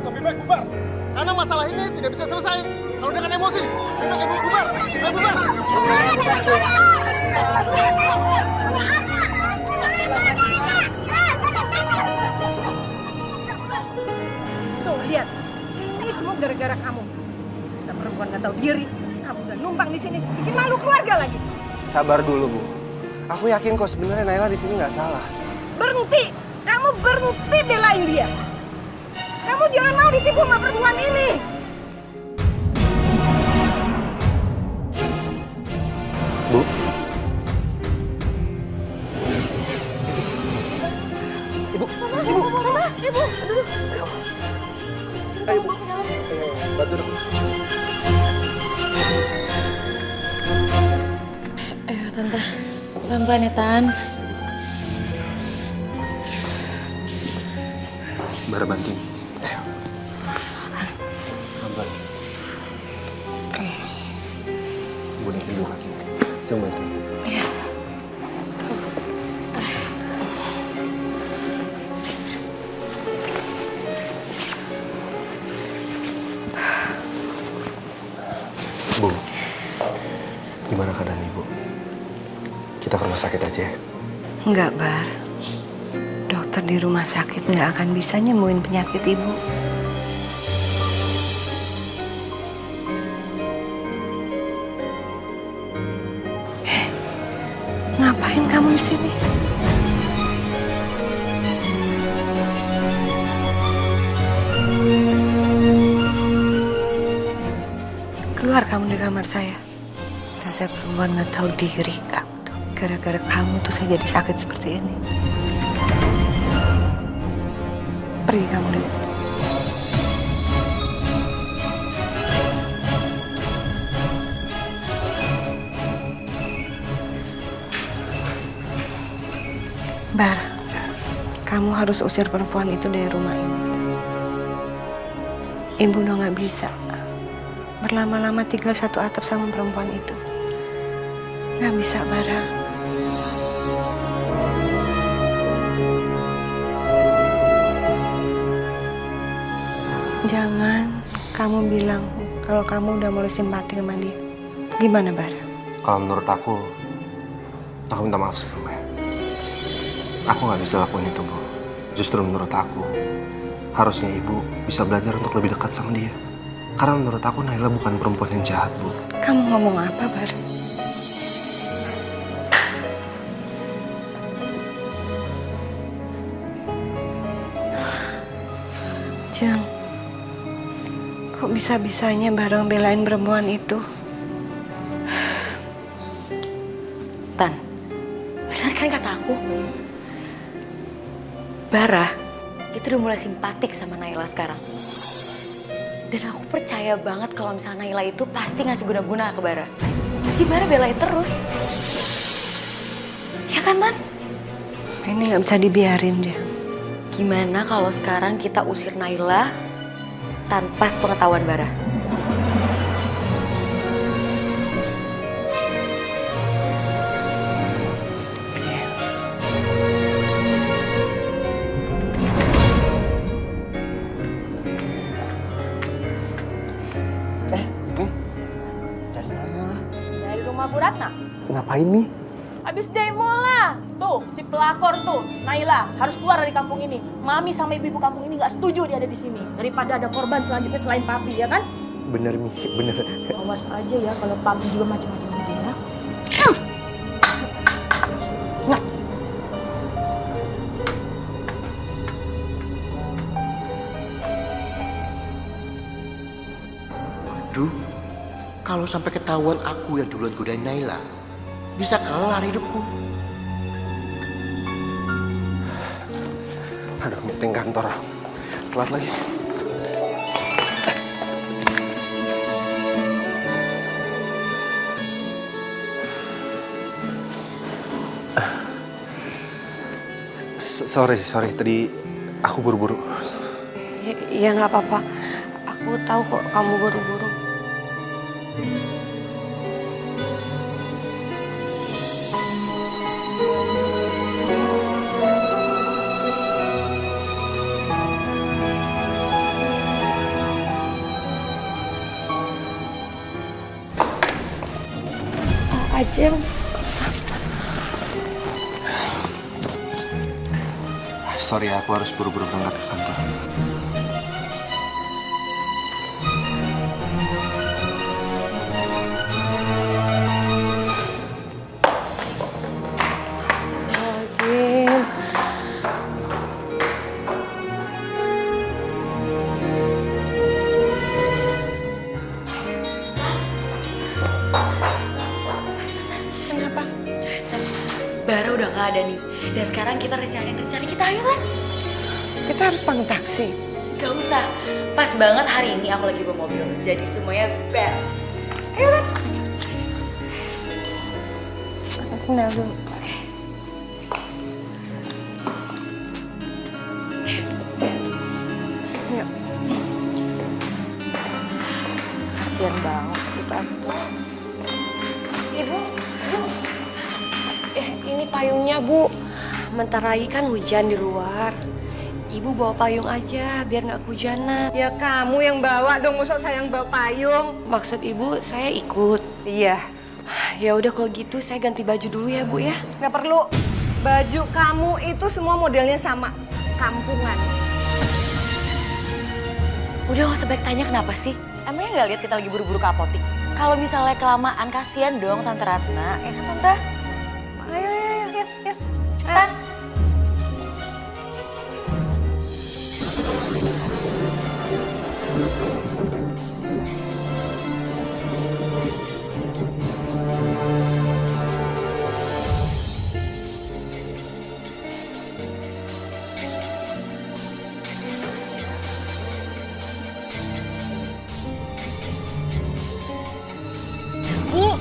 Lebih baik bubar. Karena masalah ini tidak bisa selesai kalau dengan emosi. Lebih baik bubar. Bubar. Tuh, lihat. Ini semua gara-gara kamu. Bisa perempuan nggak tahu diri. Kamu udah numpang di sini, bikin malu keluarga lagi. Sabar dulu, Bu. Aku yakin kok sebenarnya Naila di sini nggak salah. Berhenti! Kamu berhenti belain dia. Kamu jangan mau ditipu sama perempuan ini. Bu. Ibu. Aduh. Ayo, Bu. Bantu dong. Ayo, Tante. Pelan-pelan ya, Tan. Bara bantuin. Ayo. Pelan-pelan. Bu, naikin dulu kaki. Coba bantu. Iya. Bu, gimana keadaan Ibu? Kita ke rumah sakit aja ya? Enggak, Bar. Dokter di rumah sakit nggak akan bisa nyembuhin penyakit Ibu. Ngapain kamu di sini? Keluar kamu dari kamar saya. Saya perempuan nggak tahu diri kamu tuh. Gara-gara kamu tuh saya jadi sakit seperti ini. Pergi kamu dari sini. Bar, kamu harus usir perempuan itu dari rumah ini. Ibu udah nggak bisa berlama-lama tinggal satu atap sama perempuan itu. Nggak bisa, Bara. Jangan kamu bilang kalau kamu udah mulai simpati sama dia. Gimana, Bar? Kalau menurut aku minta maaf sebelumnya. Aku nggak bisa lakuin itu, Bu. Justru menurut aku, harusnya Ibu bisa belajar untuk lebih dekat sama dia. Karena menurut aku Naila bukan perempuan yang jahat, Bu. Kamu ngomong apa, Bar? Jeng, kok bisa-bisanya Barang belain perempuan itu? Tan, benar kan kata aku? Bara itu udah mulai simpatik sama Naila sekarang. Dan aku percaya banget kalau misalnya Naila itu pasti ngasih guna-guna ke Bara. Si Bara belain terus. Ya kan, Tan? Ini nggak bisa dibiarin dia. Gimana kalau sekarang kita usir Naila tanpa sepengetahuan Bara? Dari rumah Bu Ratna. Ngapain, Mi? Habis demo lah. Tuh, si pelakor tuh, Naila, harus keluar dari kampung ini. Mami sama ibu-ibu kampung ini nggak setuju dia ada di sini. Daripada ada korban selanjutnya selain Papi, ya kan? Bener, Mi. Bener. Awas aja ya kalau Papi juga macam-macam gitu ya. Nah. Waduh, kalau sampai ketahuan aku yang duluan godain Naila, bisa kelar hidupku. Aduh, meeting kantor. Telat lagi. Sorry. Tadi aku buru-buru. Ya nggak apa-apa. Aku tahu kok kamu buru-buru. Ajeng. Sorry, aku harus buru-buru berangkat ke kantor. Astagfirullahaladzim. Kenapa? Bara udah gak ada nih. Dan sekarang kita rencanain rencana kita, ayo kan? Kita harus panggil taksi. Gak usah. Pas banget hari ini aku lagi bawa mobil. Jadi semuanya beres. Ayo kan? Pakai sendal dulu. Yuk. Kasian banget sih Tante. Ibu, ini payungnya, Bu. Bentar lagi kan hujan di luar. Ibu bawa payung aja biar nggak kehujanan. Ya kamu yang bawa dong, masa saya yang bawa payung. Maksud Ibu saya ikut. Iya. Ya udah kalau gitu saya ganti baju dulu ya, Bu ya. Nggak perlu. Baju kamu itu semua modelnya sama. Kampungan. Udah gak usah banyak tanya kenapa sih? Emangnya nggak lihat kita lagi buru-buru ke apotik? Kalau misalnya kelamaan kasihan dong Tante Ratna. Ya kan Tante? Ayo. Cepetan. Bu,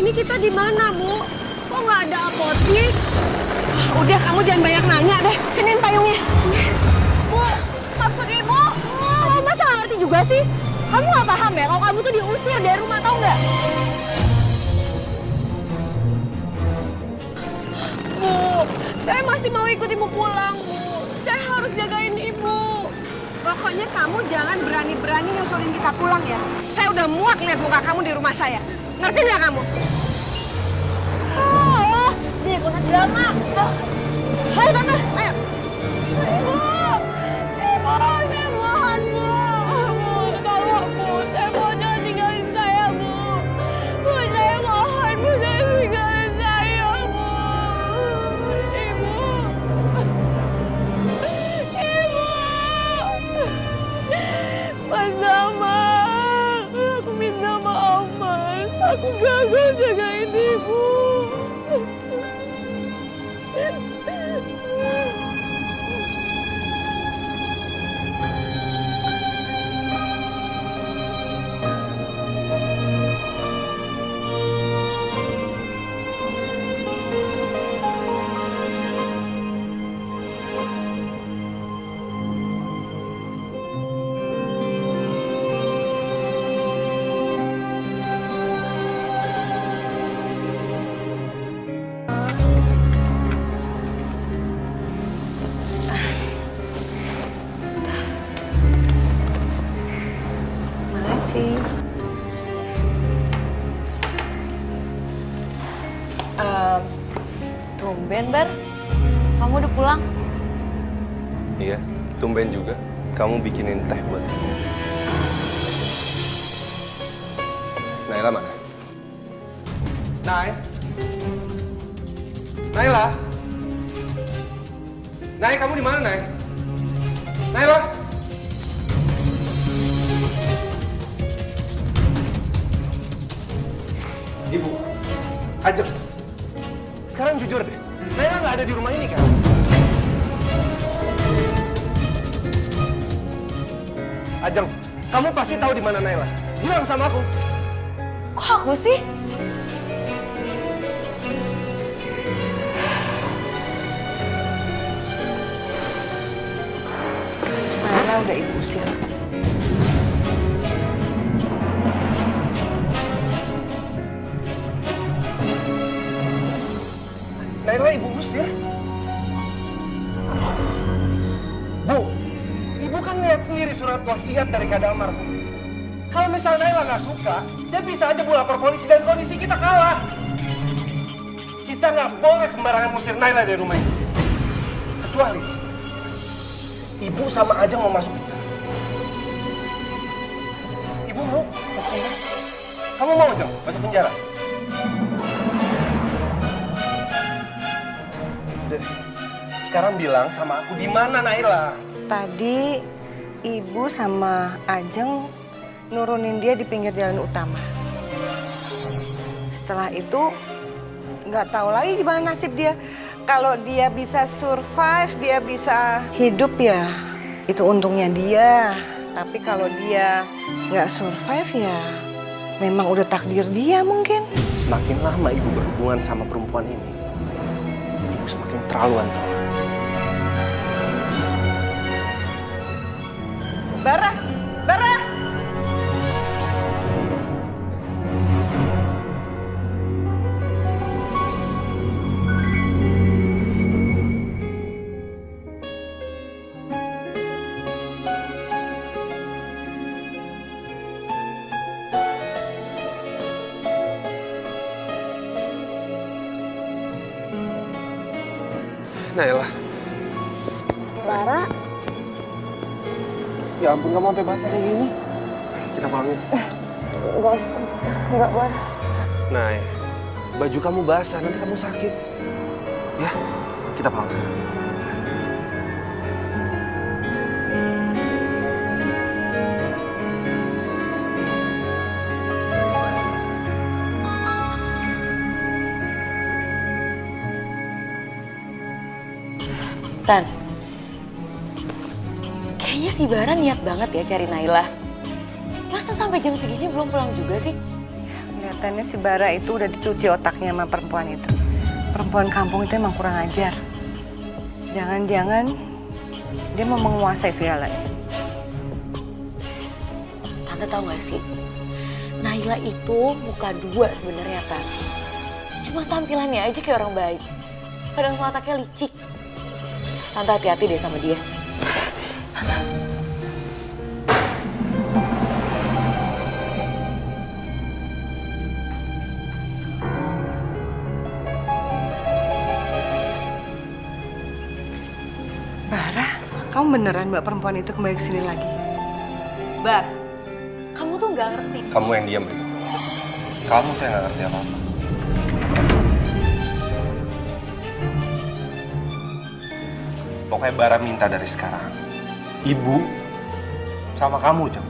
ini kita di mana, Bu? Kok nggak ada apotik? Udah, kamu jangan banyak nanya deh. Siniin payungnya. Bu, maksud Ibu? Masa nggak ngerti juga sih? Kamu nggak paham ya kalau kamu tuh diusir dari rumah, tau nggak? Bu, saya masih mau ikut Ibu pulang, Bu. Saya harus jagain Ibu. Pokoknya kamu jangan berani-berani nyusulin kita pulang ya. Saya udah muak lihat muka kamu di rumah saya. Ngerti nggak kamu? Oh, dia ikut drama. Ayo tante, ayo. Ibu, saya mohon Bu. Bu, tolong Bu, saya mohon jangan tinggalin saya Bu. Bu, saya mohon Bu, jangan tinggalin saya Bu. Ibu. Mas Damar, aku minta maaf Mas. Aku gagal jagain Ibu. Makasih. Tumben, Bar. Kamu udah pulang? Iya, tumben juga. Kamu bikinin teh buat aku. Naila mana? Naila? Nay, kamu di mana, Nay? Naila? Ibu, Ajeng. Sekarang jujur deh, Naila nggak ada di rumah ini kan? Ajeng, kamu pasti tahu di mana Naila. Bilang sama aku. Kok aku sih? Naila udah ibu usir. Naila ibu usir? Aduh. Bu, ibu kan lihat sendiri surat wasiat dari Kak Damar, Bu. Kalau misalnya Naila nggak suka, dia bisa aja Bu lapor polisi dan kondisi kita kalah. Kita nggak boleh sembarangan musir Naila dari rumah ini. Kecuali ibu sama Ajeng mau masuk penjara. Ibu mau masuk penjara? Kamu mau Ajeng masuk penjara? Udah deh. Sekarang bilang sama aku di mana Naila? Tadi ibu sama Ajeng nurunin dia di pinggir jalan utama. Setelah itu nggak tahu lagi gimana nasib dia. Kalau dia bisa survive, dia bisa hidup ya itu untungnya dia. Tapi kalau dia nggak survive ya memang udah takdir dia mungkin. Semakin lama ibu berhubungan sama perempuan ini, ibu semakin terlaluan tahu. Bara, Bara. Naila. Bara. Ya ampun, kamu sampai basah kayak gini. Kita pulang yuk. Enggak, Bara. Nay, baju kamu basah, nanti kamu sakit. Ya, kita pulang sana. Tan, kayaknya si Bara niat banget ya cari Naila. Masa sampai jam segini belum pulang juga sih? Kelihatannya si Bara itu udah dicuci otaknya sama perempuan itu. Perempuan kampung itu emang kurang ajar. Jangan-jangan dia mau menguasai segalanya. Tante tahu gak sih? Naila itu muka dua sebenarnya kan. Cuma tampilannya aja kayak orang baik. Padahal otaknya licik. Tante hati-hati deh sama dia. Tante, Kamu beneran mbak perempuan itu kembali ke sini lagi? Bar, kamu tuh nggak ngerti. Kamu yang diam, Riko. Kamu tuh yang gak ngerti apa-apa. Pokoknya Bara minta dari sekarang, Ibu sama kamu, Jeng,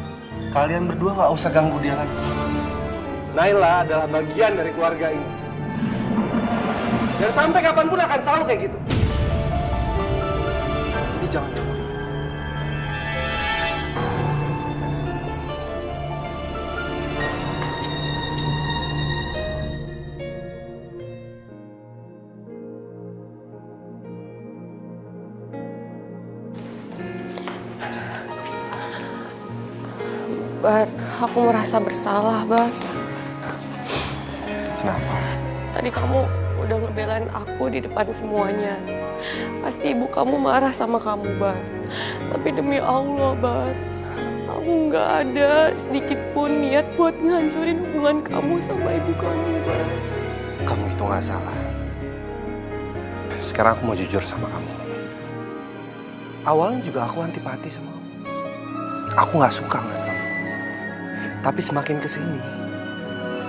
kalian berdua gak usah ganggu dia lagi. Naila adalah bagian dari keluarga ini. Dan sampai kapanpun akan selalu kayak gitu. Jadi jangan ganggu. Bar, aku merasa bersalah, Bar. Kenapa? Tadi kamu udah ngebelain aku di depan semuanya. Pasti ibu kamu marah sama kamu, Bar. Tapi demi Allah, Bar, aku nggak ada sedikit pun niat buat ngancurin hubungan kamu sama ibu kamu, Bar. Kamu itu gak salah. Sekarang aku mau jujur sama kamu. Awalnya juga aku antipati sama kamu. Aku gak suka ngeliat kamu. Tapi semakin kesini,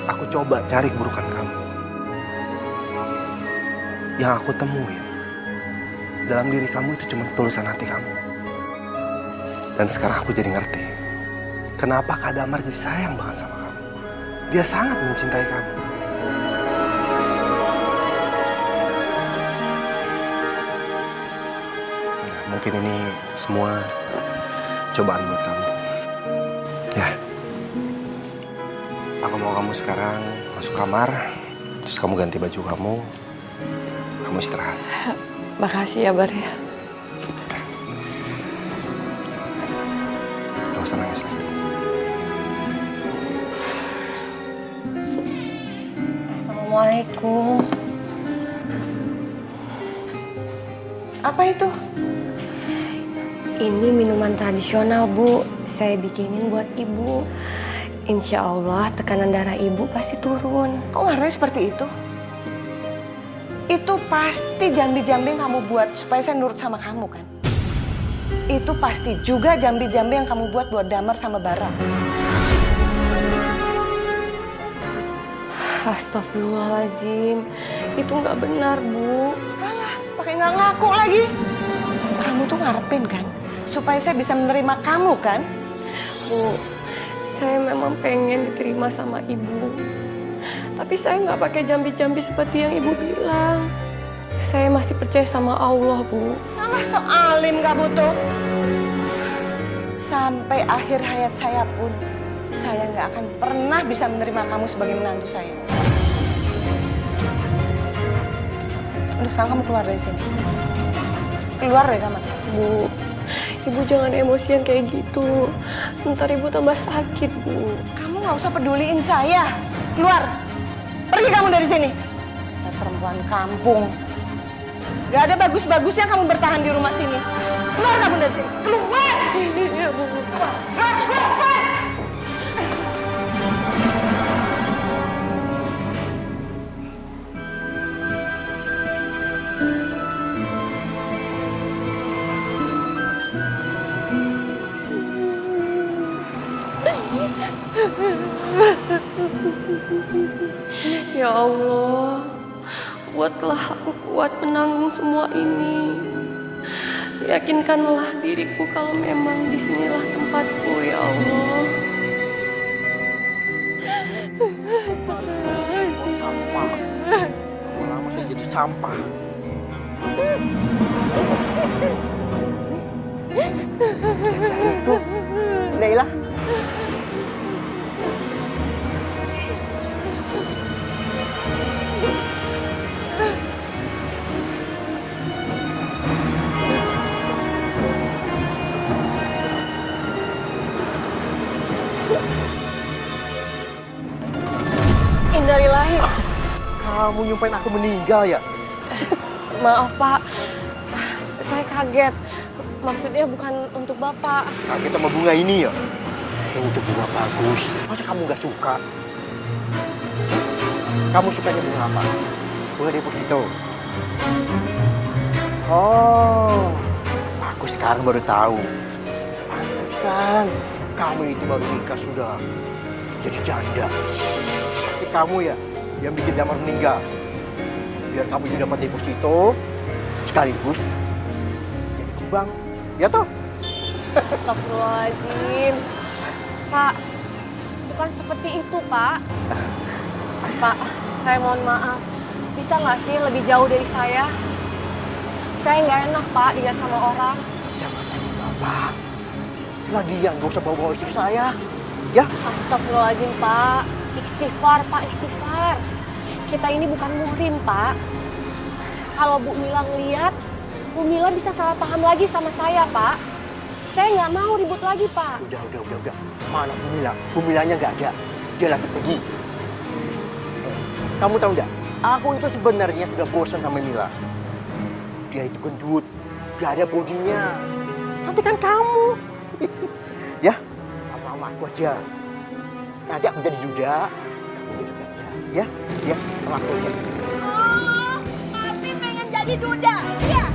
aku coba cari keburukan kamu. Yang aku temuin, dalam diri kamu itu cuma ketulusan hati kamu. Dan sekarang aku jadi ngerti, kenapa Kak Damar jadi sayang banget sama kamu. Dia sangat mencintai kamu. Nah, mungkin ini semua cobaan buat kamu. Ya. Aku mau kamu sekarang masuk kamar, terus kamu ganti baju kamu istirahat. Makasih ya, Bar ya. Gak usah nangis lagi. Assalamualaikum. Apa itu? Ini minuman tradisional, Bu. Saya bikinin buat Ibu. Insya Allah tekanan darah Ibu pasti turun. Kok warnanya seperti itu? Itu pasti jambi-jambi yang kamu buat supaya saya nurut sama kamu kan? Itu pasti juga jambi-jambi yang kamu buat Damar sama Bara. Astagfirullahaladzim, itu nggak benar, Bu. Alah, pakai nggak ngaku lagi. Kamu tuh ngarepin kan, supaya saya bisa menerima kamu kan? Bu, saya memang pengen diterima sama Ibu. Tapi saya nggak pakai jambi-jambi seperti yang Ibu bilang. Saya masih percaya sama Allah, Bu. Alah, so alim gak butuh. Sampai akhir hayat saya pun, saya nggak akan pernah bisa menerima kamu sebagai menantu saya. Udah, sekarang kamu keluar dari sini. Keluar dari kamar saya. Bu, Ibu jangan emosian kayak gitu. Ntar Ibu tambah sakit, Bu. Kamu nggak usah peduliin saya. Keluar. Pergi kamu dari sini. Saya perempuan kampung. Gak ada bagus-bagusnya kamu bertahan di rumah sini. Keluar kamu dari sini. Keluar. Iya, Bu. Keluar. Ya Allah, buatlah aku kuat menanggung semua ini. Yakinkanlah diriku kalau memang disinilah tempatku, ya Allah. Sampah. Lama saya jadi sampah. Naila. Innalillahi. Kamu nyumpain aku meninggal ya? Maaf, Pak. Saya kaget. Maksudnya bukan untuk Bapak. Kaget sama bunga ini ya? Ini tuh bunga bagus. Masa kamu gak suka? Kamu sukanya bunga apa? Bunga deposito. Oh, aku Aku sekarang baru tahu. Pantesan kamu itu baru nikah sudah jadi janda. Pasti kamu ya yang bikin Damar meninggal. Biar kamu juga dapat deposito sekaligus jadi kembang. Ya toh? Astagfirullahaladzim. Pak, bukan seperti itu, Pak. Pak, saya mohon maaf. Bisa nggak sih lebih jauh dari saya? Saya nggak enak, Pak, dilihat sama orang. Jangan Bapak. Lagian gak usah bawa-bawa istri saya. Ya? Astagfirullahaladzim, Pak. Istighfar, Pak, istighfar. Kita ini bukan muhrim, Pak. Kalau Bu Mila ngeliat, Bu Mila bisa salah paham lagi sama saya, Pak. Saya nggak mau ribut lagi, Pak. Udah. Mana Bu Mila? Bu Milanya nggak ada. Dia lagi pergi. Kamu tahu nggak? Aku itu sebenarnya sudah bosan sama Mila. Dia itu gendut, gak ada bodinya. Cantik kan kamu. Ya, sama aku aja. Nanti aku jadi duda, aku jadi janda. Ya, sama aku aja. Oh, Papi pengen jadi duda, iya.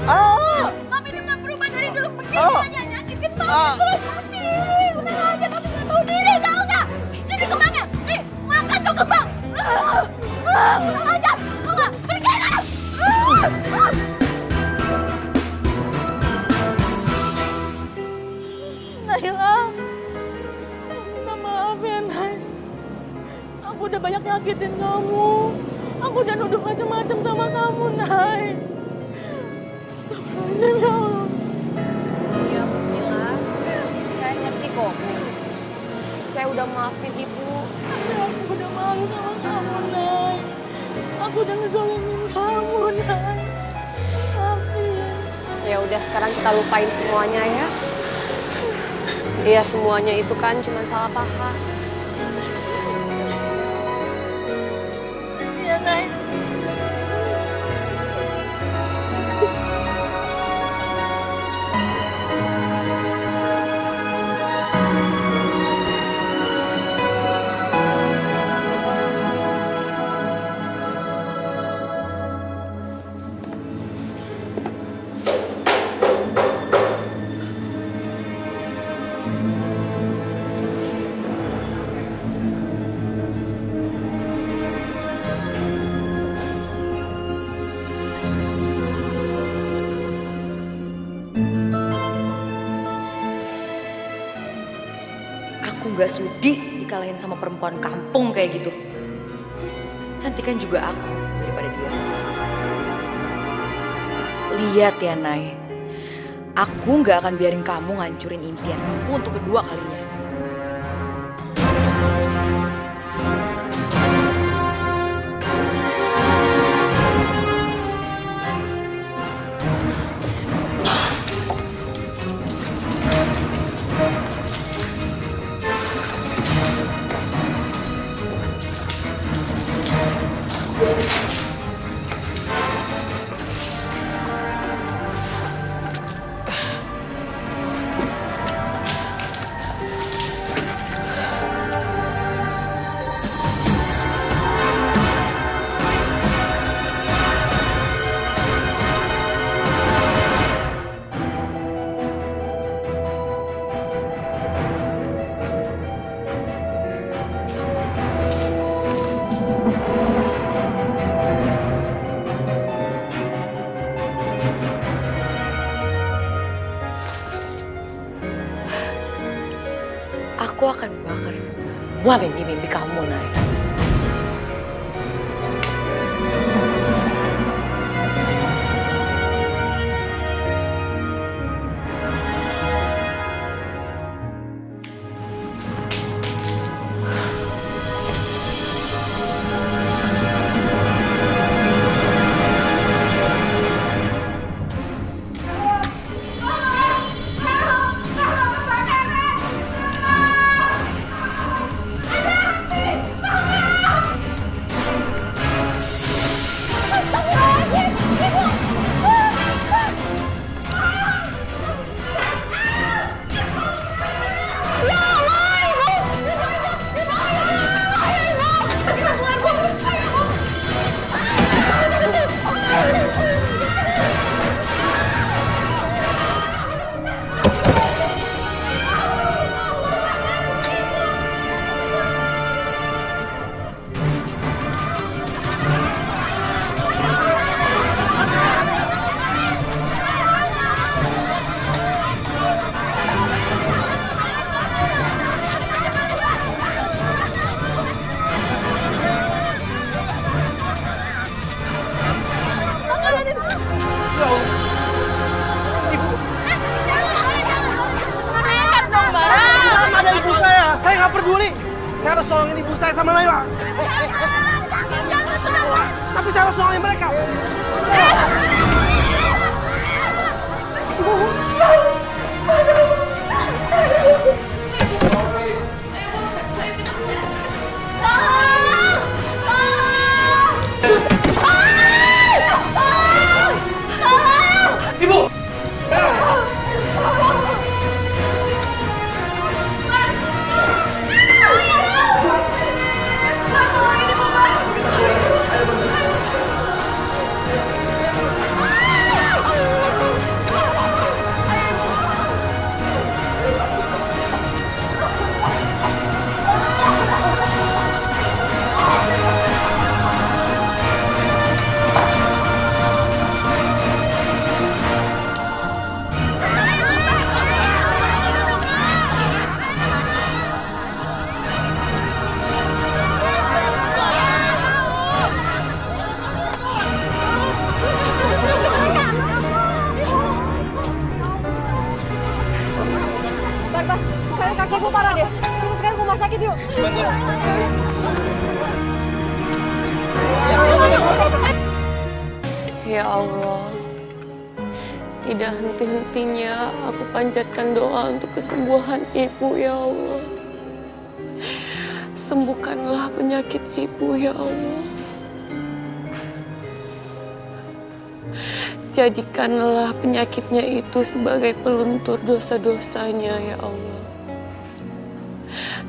Oh, Papi itu nggak berubah dari dulu begini, nyakitin banget terus Papi. Udah aja Papi nggak tahu diri, tahu nggak? Ini kembangnya, nih makan dong kembang. Udah aja, tahu nggak? Pergi lah. Naila, minta maaf ya Nay. Aku udah banyak nyakitin kamu. Aku udah nuduh macam-macam sama kamu, Nay. Astagfirullahaladzim, ya Allah. Iya, Bu Mila. Saya ngerti kok. Saya udah maafin Ibu. Aku udah malu sama kamu, Nay. Aku udah ngezolimin kamu, Nay. Maafin. Ya udah, sekarang kita lupain semuanya ya. Iya, semuanya itu kan cuma salah paham. Iya, Nay. Aku nggak sudi dikalahin sama perempuan kampung kayak gitu. Cantikan juga aku daripada dia. Lihat ya, Nay. Aku nggak akan biarin kamu ngancurin impian aku untuk kedua kalinya. Aku akan bakar semua mimpi-mimpi kamu, Nay. Ada peduli. Saya harus tolongin ibu saya sama Naila. Tapi saya harus tolongin mereka. Ibu! Barbar, sekarang kaki ibu parah deh. Kita sekarang ke rumah sakit yuk. Ya Allah, tidak henti-hentinya aku panjatkan doa untuk kesembuhan ibu ya Allah. Sembuhkanlah penyakit ibu ya Allah. Jadikanlah penyakitnya itu sebagai peluntur dosa-dosanya ya Allah.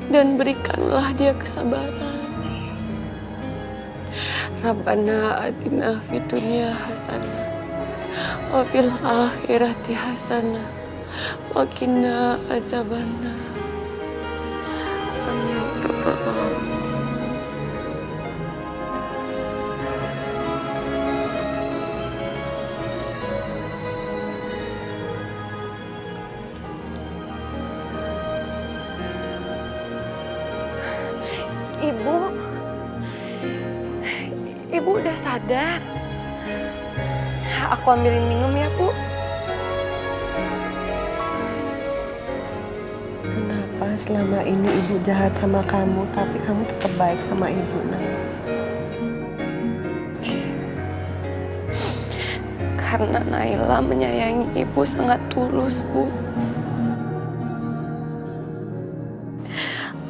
Dan berikanlah dia kesabaran. Rabbana atina fid dunya hasanah wa fil akhirati hasanah wa qina azabannar. Amin. Ibu udah sadar. Aku ambilin minum ya, Bu. Kenapa selama ini Ibu jahat sama kamu, tapi kamu tetap baik sama Ibu, Nay? Karena Naila menyayangi ibu sangat tulus, Bu.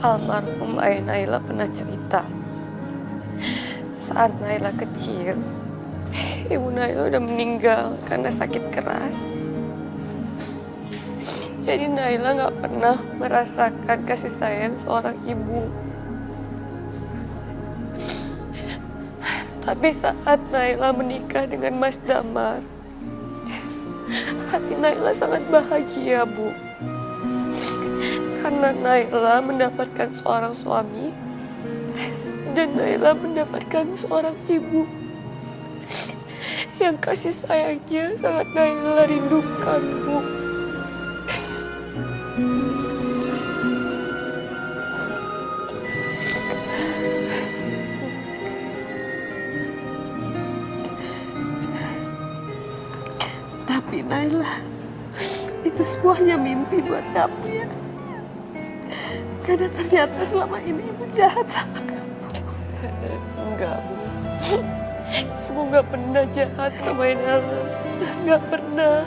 Almarhum ayah Naila pernah cerita, saat Naila kecil, ibu Naila udah meninggal karena sakit keras. Jadi Naila nggak pernah merasakan kasih sayang seorang ibu. Tapi saat Naila menikah dengan Mas Damar, hati Naila sangat bahagia, Bu. Karena Naila mendapatkan seorang suami dan Naila mendapatkan seorang ibu yang kasih sayangnya sangat Naila rindukan, Bu. Tapi Naila, itu semuanya mimpi buat kamu ya. Karena ternyata selama ini Ibu jahat sama kamu. Enggak, Bu. Ibu nggak pernah jahat sama Naila. Nggak pernah.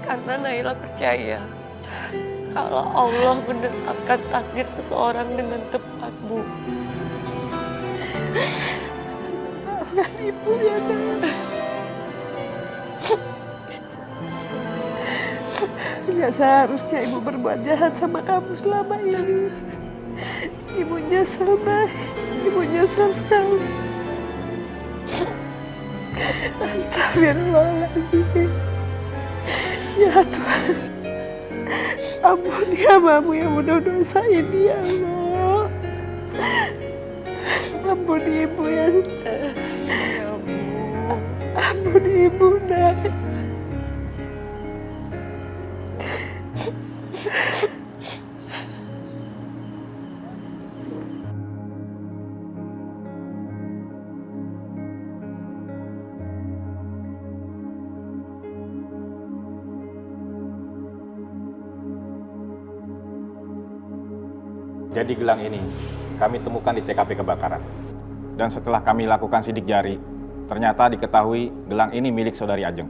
Karena Naila percaya kalau Allah menetapkan takdir seseorang dengan tepat, Bu. Maafkan Ibu ya, Naila. Gak seharusnya Ibu berbuat jahat sama kamu selama ini. Ibu nyesel, Nay. Ibu nyesel sekali. Astagfirullahaladzim. Ya Tuhan, ampuni hamba-Mu yang penuh dosa ini, ya Allah. Ampuni Ibu ya. Ampuni Ibu, Nay. Jadi gelang ini kami temukan di TKP kebakaran. Dan setelah kami lakukan sidik jari, ternyata diketahui gelang ini milik saudari Ajeng.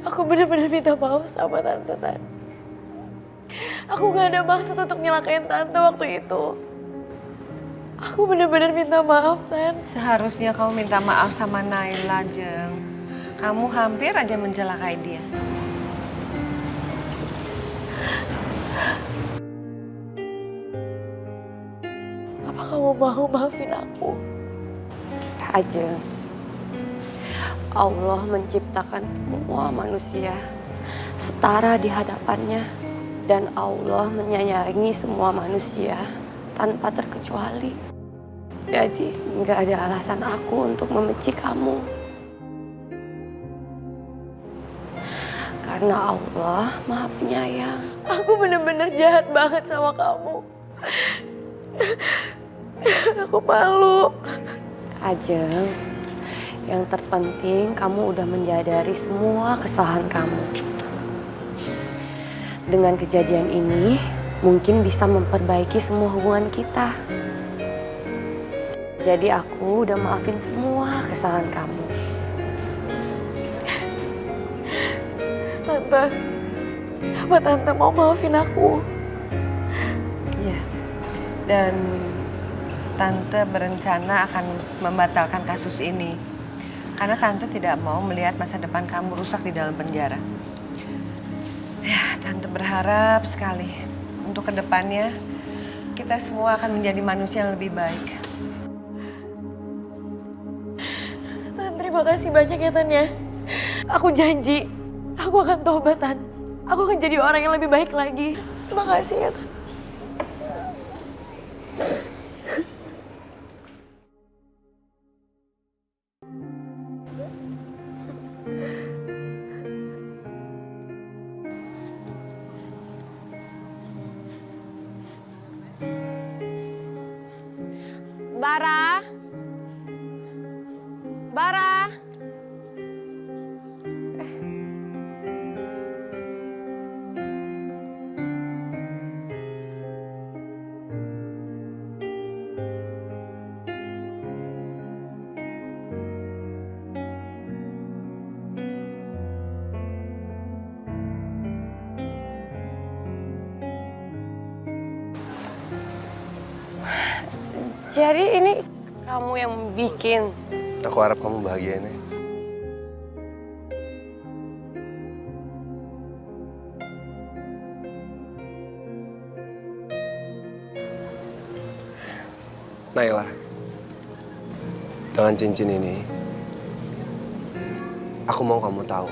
Aku benar-benar minta maaf sama Tante, Tan. Aku gak ada maksud untuk nyelakain Tante waktu itu. Aku benar-benar minta maaf, Tan. Seharusnya kamu minta maaf sama Naila, Jeng. Kamu hampir aja mencelakai dia. Apa kamu mau maafin aku? Ajeng, Allah menciptakan semua manusia setara di hadapannya. Dan Allah menyayangi semua manusia tanpa terkecuali. Jadi nggak ada alasan aku untuk membenci kamu. Karena Allah Maha Penyayang. Aku benar-benar jahat banget sama kamu. Aku malu. Ajeng, yang terpenting kamu udah menyadari semua kesalahan kamu. Dengan kejadian ini, mungkin bisa memperbaiki semua hubungan kita. Jadi aku udah maafin semua kesalahan kamu. Tante, apa Tante mau maafin aku? Iya. Dan Tante berencana akan membatalkan kasus ini. Karena Tante tidak mau melihat masa depan kamu rusak di dalam penjara. Ya, Tante berharap sekali untuk kedepannya kita semua akan menjadi manusia yang lebih baik. Tan, terima kasih banyak ya, Tan ya. Aku janji, aku akan tobat, Tan. Aku akan jadi orang yang lebih baik lagi. Terima kasih ya, Tan. Bara. Bara. Jadi ini kamu yang bikin. Aku harap kamu bahagia nih. Naila, dengan cincin ini, aku mau kamu tahu.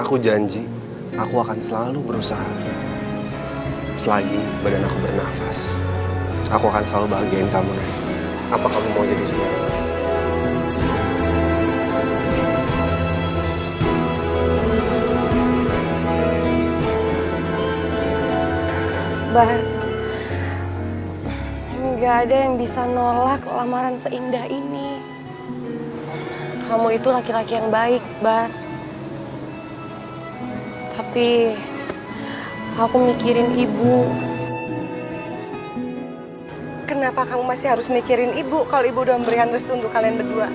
Aku janji, aku akan selalu berusaha. Selagi badan aku bernafas, aku akan selalu bahagiain kamu, Nay. Apa kamu mau jadi istri aku? Bar, nggak ada yang bisa nolak lamaran seindah ini. Kamu itu laki-laki yang baik, Bar. Tapi aku mikirin ibu. Kenapa kamu masih harus mikirin ibu kalau ibu udah memberikan restu untuk kalian berdua?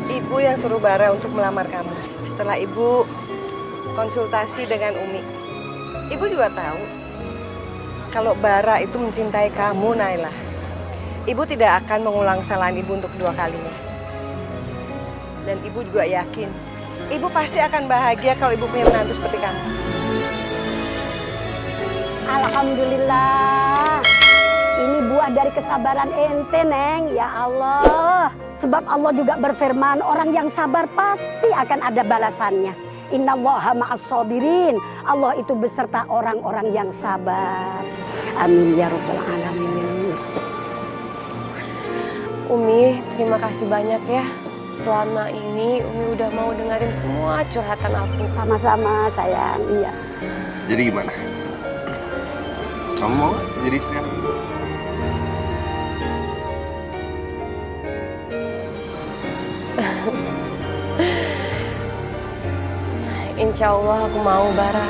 Ibu yang suruh Bara untuk melamar kamu. Setelah ibu konsultasi dengan Umi, ibu juga tahu kalau Bara itu mencintai kamu, Naila. Ibu tidak akan mengulang kesalahan ibu untuk kedua kalinya. Dan ibu juga yakin, ibu pasti akan bahagia kalau ibu punya menantu seperti kamu. Alhamdulillah, ini buah dari kesabaran ente, Neng. Ya Allah, sebab Allah juga berfirman, orang yang sabar pasti akan ada balasannya. Innallaha ma'as-sabirin. Allah itu beserta orang-orang yang sabar. Amin ya rabbal alamin. Umi, terima kasih banyak ya. Selama ini Umi udah mau dengerin semua curhatan aku. Sama-sama sayang, iya. Jadi gimana? Kamu mau nggak jadi istri aku? Insya Allah aku mau, Bara.